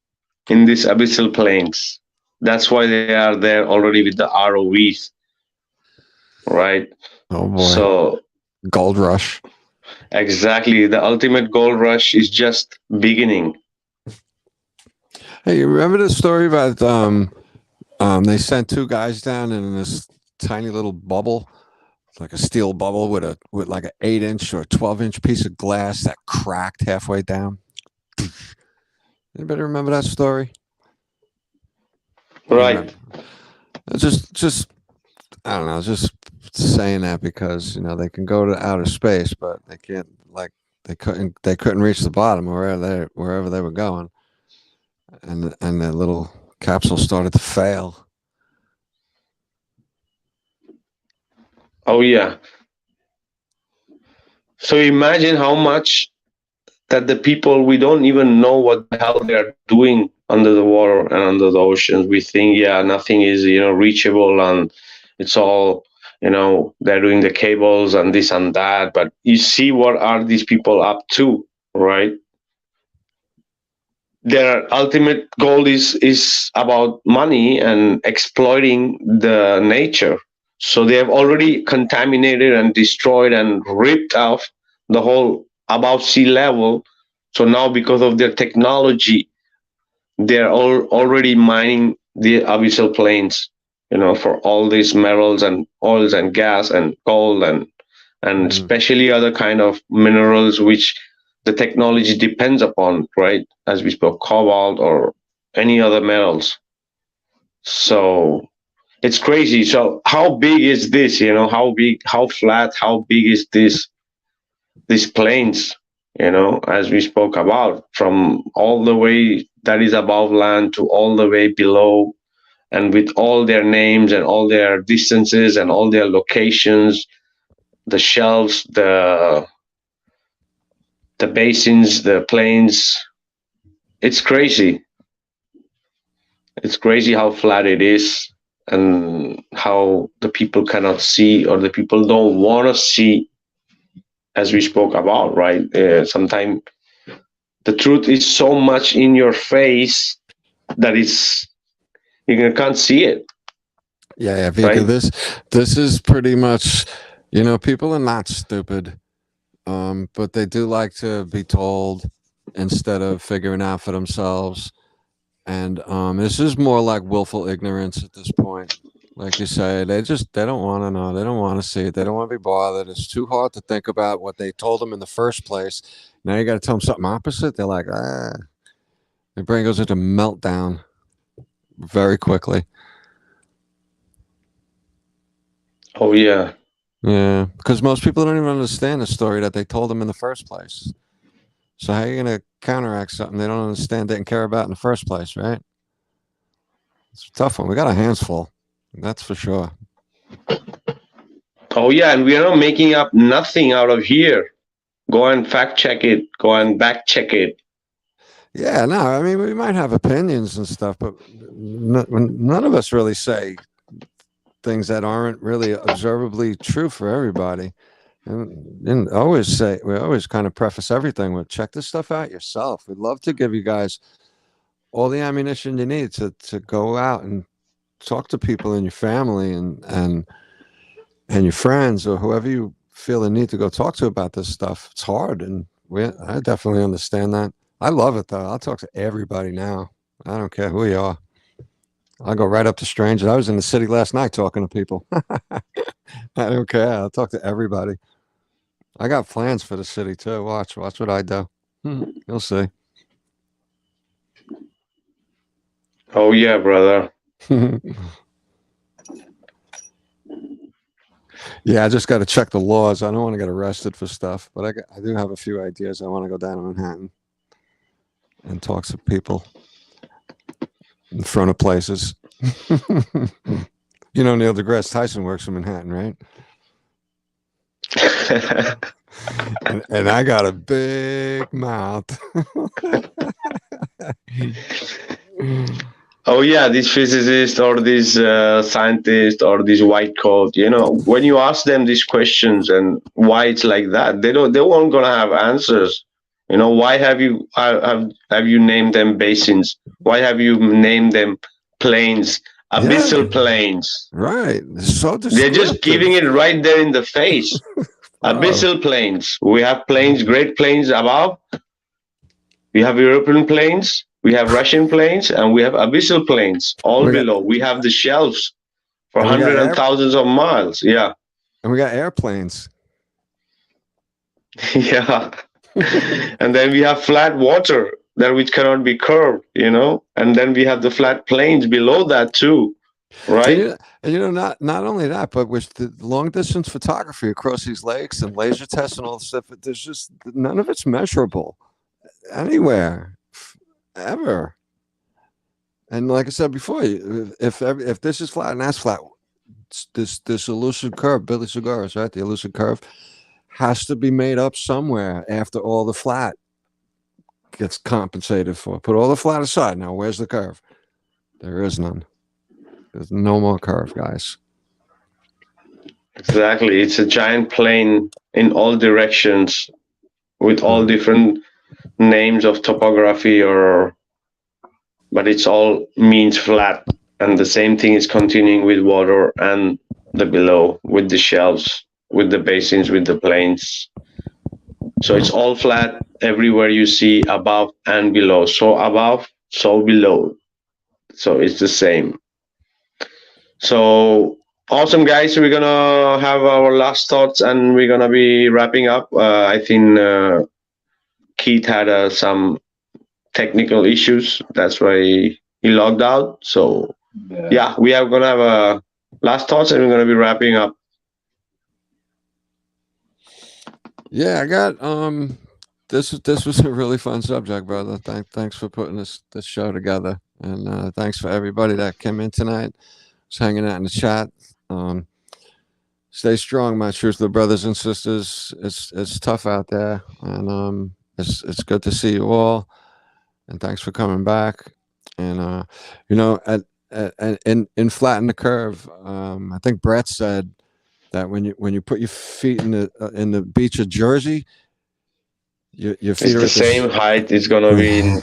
B: in these abyssal plains. That's why they are there already with the ROVs, right?
A: Oh boy!
B: So
A: gold rush.
B: Exactly, the ultimate gold rush is just beginning.
A: Hey, you remember the story about they sent two guys down in this tiny little bubble It's like a steel bubble with like an 8-inch or 12-inch piece of glass that cracked halfway down. Anybody remember that story?
B: Right.
A: Just I don't know, just saying that because they can go to outer space, but they can't, like, they couldn't reach the bottom wherever they were going, and the little capsule started to fail.
B: Oh yeah. So imagine how much that the people, we don't even know what the hell they're doing under the water and under the oceans. We think, yeah, nothing is, reachable, and it's all, they're doing the cables and this and that. But you see, what are these people up to, right? Their ultimate goal is about money and exploiting the nature. So they have already contaminated and destroyed and ripped off the whole above sea level. So now, because of their technology, they're already mining the abyssal plains, for all these minerals and oils and gas and gold and especially other kind of minerals which the technology depends upon, right? As we spoke, cobalt or any other metals. So it's crazy. So how big is this? How big, how flat, how big is these plains? As we spoke about, from all the way that is above land to all the way below, and with all their names and all their distances and all their locations, the shelves, the basins, the plains. It's crazy. It's crazy how flat it is, and how the people cannot see, or the people don't want to see, as we spoke about, right? Sometimes the truth is so much in your face that you can't see it.
A: Yeah, Vikka,
B: right?
A: This is pretty much, people are not stupid, but they do like to be told instead of figuring out for themselves. And this is more like willful ignorance at this point. Like you say, they don't want to know. They don't want to see it. They don't want to be bothered. It's too hard to think about what they told them in the first place. Now you got to tell them something opposite. They're like, their brain goes into meltdown very quickly.
B: Oh, yeah.
A: Yeah, because most people don't even understand the story that they told them in the first place. So how are you going to counteract something they don't understand, didn't care about in the first place, right? It's a tough one. We got our hands full. That's for sure.
B: Oh, yeah, and we are not making up nothing out of here. Go and fact check it. Go and back check it.
A: Yeah, no, I mean, we might have opinions and stuff, but none of us really say things that aren't really observably true for everybody. And we always kind of preface everything with, check this stuff out yourself. We'd love to give you guys all the ammunition you need to go out and talk to people in your family and your friends, or whoever you feel the need to go talk to about this stuff. It's hard, and I definitely understand that. I love it, though. I'll talk to everybody now. I don't care who you are. I'll go right up to strangers. I was in the city last night talking to people. I don't care. I'll talk to everybody. I got plans for the city too. Watch what I do. You'll see.
B: Oh yeah, brother.
A: Yeah, I just got to check the laws. I don't want to get arrested for stuff, but I do have a few ideas. I want to go down to Manhattan and talk to people in front of places. Neil deGrasse Tyson works in Manhattan, right? and I got a big mouth.
B: Oh yeah, these physicists or these scientists or these white coat, when you ask them these questions and why it's like that, they won't gonna have answers. Why have you named them basins? Why have you named them plains, abyssal plains?
A: Right. So
B: they're just giving it right there in the face. Abyssal plains. We have plains, Great Plains above. We have European plains. We have Russian plains, and we have abyssal plains all below. We have the shelves for hundreds and thousands of miles. Yeah.
A: And we got airplanes.
B: Yeah. And then we have flat water that which cannot be curved, and then we have the flat plains below that too, right?
A: And not only that, but with the long distance photography across these lakes and laser tests and all this stuff, there's just none of it's measurable anywhere, ever. And like I said before, if this is flat and that's flat, this elusive curve, Billy Segarra's, right? The elusive curve has to be made up somewhere after all the flat gets compensated for. Put all the flat aside. Now, where's the curve? There is none. There's no more curve, guys.
B: Exactly. It's a giant plane in all directions with all different names of topography, but it's all means flat. And the same thing is continuing with water and the below, with the shelves, with the basins, with the plains. So it's all flat everywhere you see, above and below. So above, so below. So it's the same. So awesome, guys. We're gonna have our last thoughts and we're gonna be wrapping up. I think Keith had some technical issues. That's why he logged out. So yeah, we are gonna have last thoughts and we're gonna be wrapping up.
A: Yeah, I got this was a really fun subject, brother. Thanks for putting this show together, and thanks for everybody that came in tonight. Was hanging out in the chat. Stay strong, my truthful brothers and sisters. It's tough out there, and it's good to see you all. And thanks for coming back. And in Flatten the Curve, I think Brett said that when you put your feet in the beach of Jersey, your feet
B: it's
A: are
B: the same height. It's gonna be in.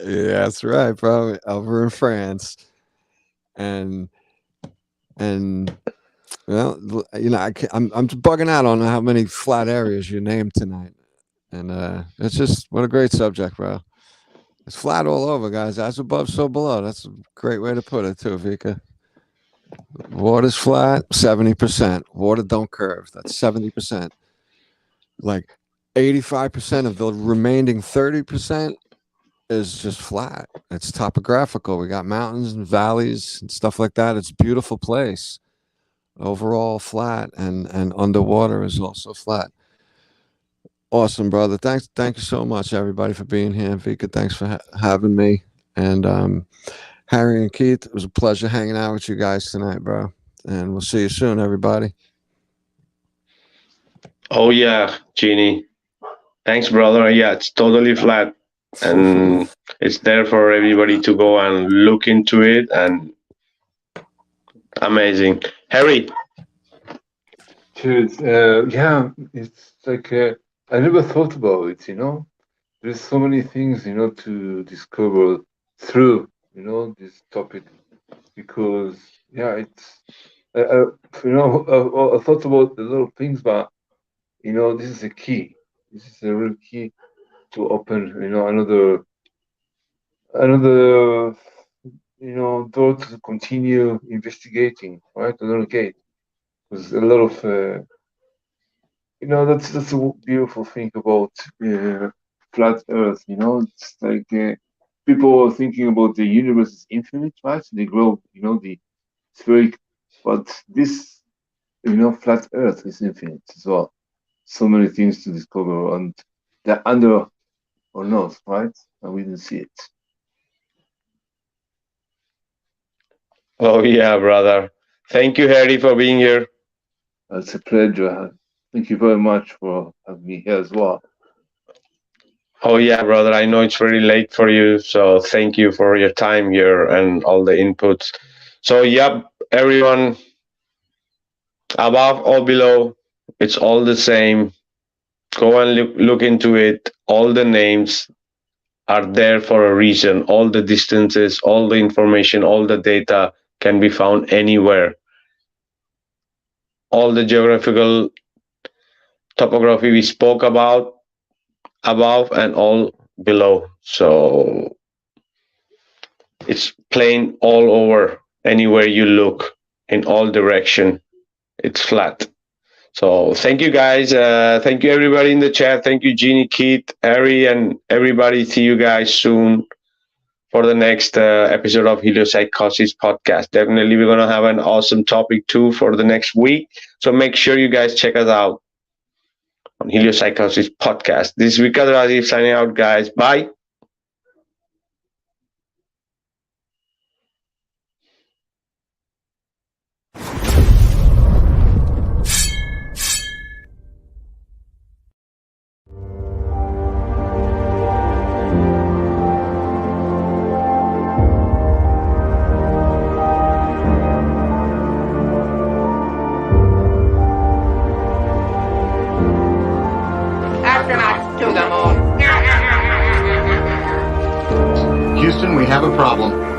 A: Yeah, that's right, bro. Over in France, and well, I'm bugging out on how many flat areas you named tonight, and it's just what a great subject, bro. It's flat all over, guys. As above, so below. That's a great way to put it too, Vikka. Water's flat, 70%. Water don't curve. That's 70%. Like 85% of the remaining 30% is just flat. It's topographical. We got mountains and valleys and stuff like that. It's a beautiful place. Overall flat, and underwater is also flat. Awesome, brother. Thank you so much, everybody, for being here. Vikka, thanks for having me. And Harry and Keith, it was a pleasure hanging out with you guys tonight, bro. And we'll see you soon, everybody.
B: Oh yeah, Jeannie. Thanks, brother. Yeah, it's totally flat, and it's there for everybody to go and look into it. And amazing, Harry.
D: Cheers. Yeah, it's like I never thought about it. There's so many things to discover through this topic, because it's I thought about a lot of things, but this is a key. This is a real key to open another door to continue investigating, right? Another gate. Because a lot of that's a beautiful thing about flat Earth. It's like people are thinking about the universe is infinite, right? The globe, the spheric, but this, flat Earth is infinite as well. So many things to discover, and they're under our nose, right? And we didn't see it.
B: Oh yeah, brother. Thank you, Harry, for being here.
D: It's a pleasure. Thank you very much for having me here as well.
B: Oh yeah, brother. I know it's very late for you, so thank you for your time here and all the inputs. So yep, everyone, above or below, it's all the same. Go and look into it. All the names are there for a reason. All the distances, all the information, all the data can be found anywhere. All the geographical topography we spoke about, above and all below. So it's plain all over. Anywhere you look, in all direction, it's flat. So thank you guys. Thank you everybody in the chat. Thank you, Jeannie, Keith, Harry, and everybody. See you guys soon for the next episode of Heliopsychosis podcast. Definitely we're going to have an awesome topic too for the next week. So make sure you guys check us out on Heliopsychosis podcast. This is Vikka Draziv signing out, guys. Bye.
L: Houston, we have a problem.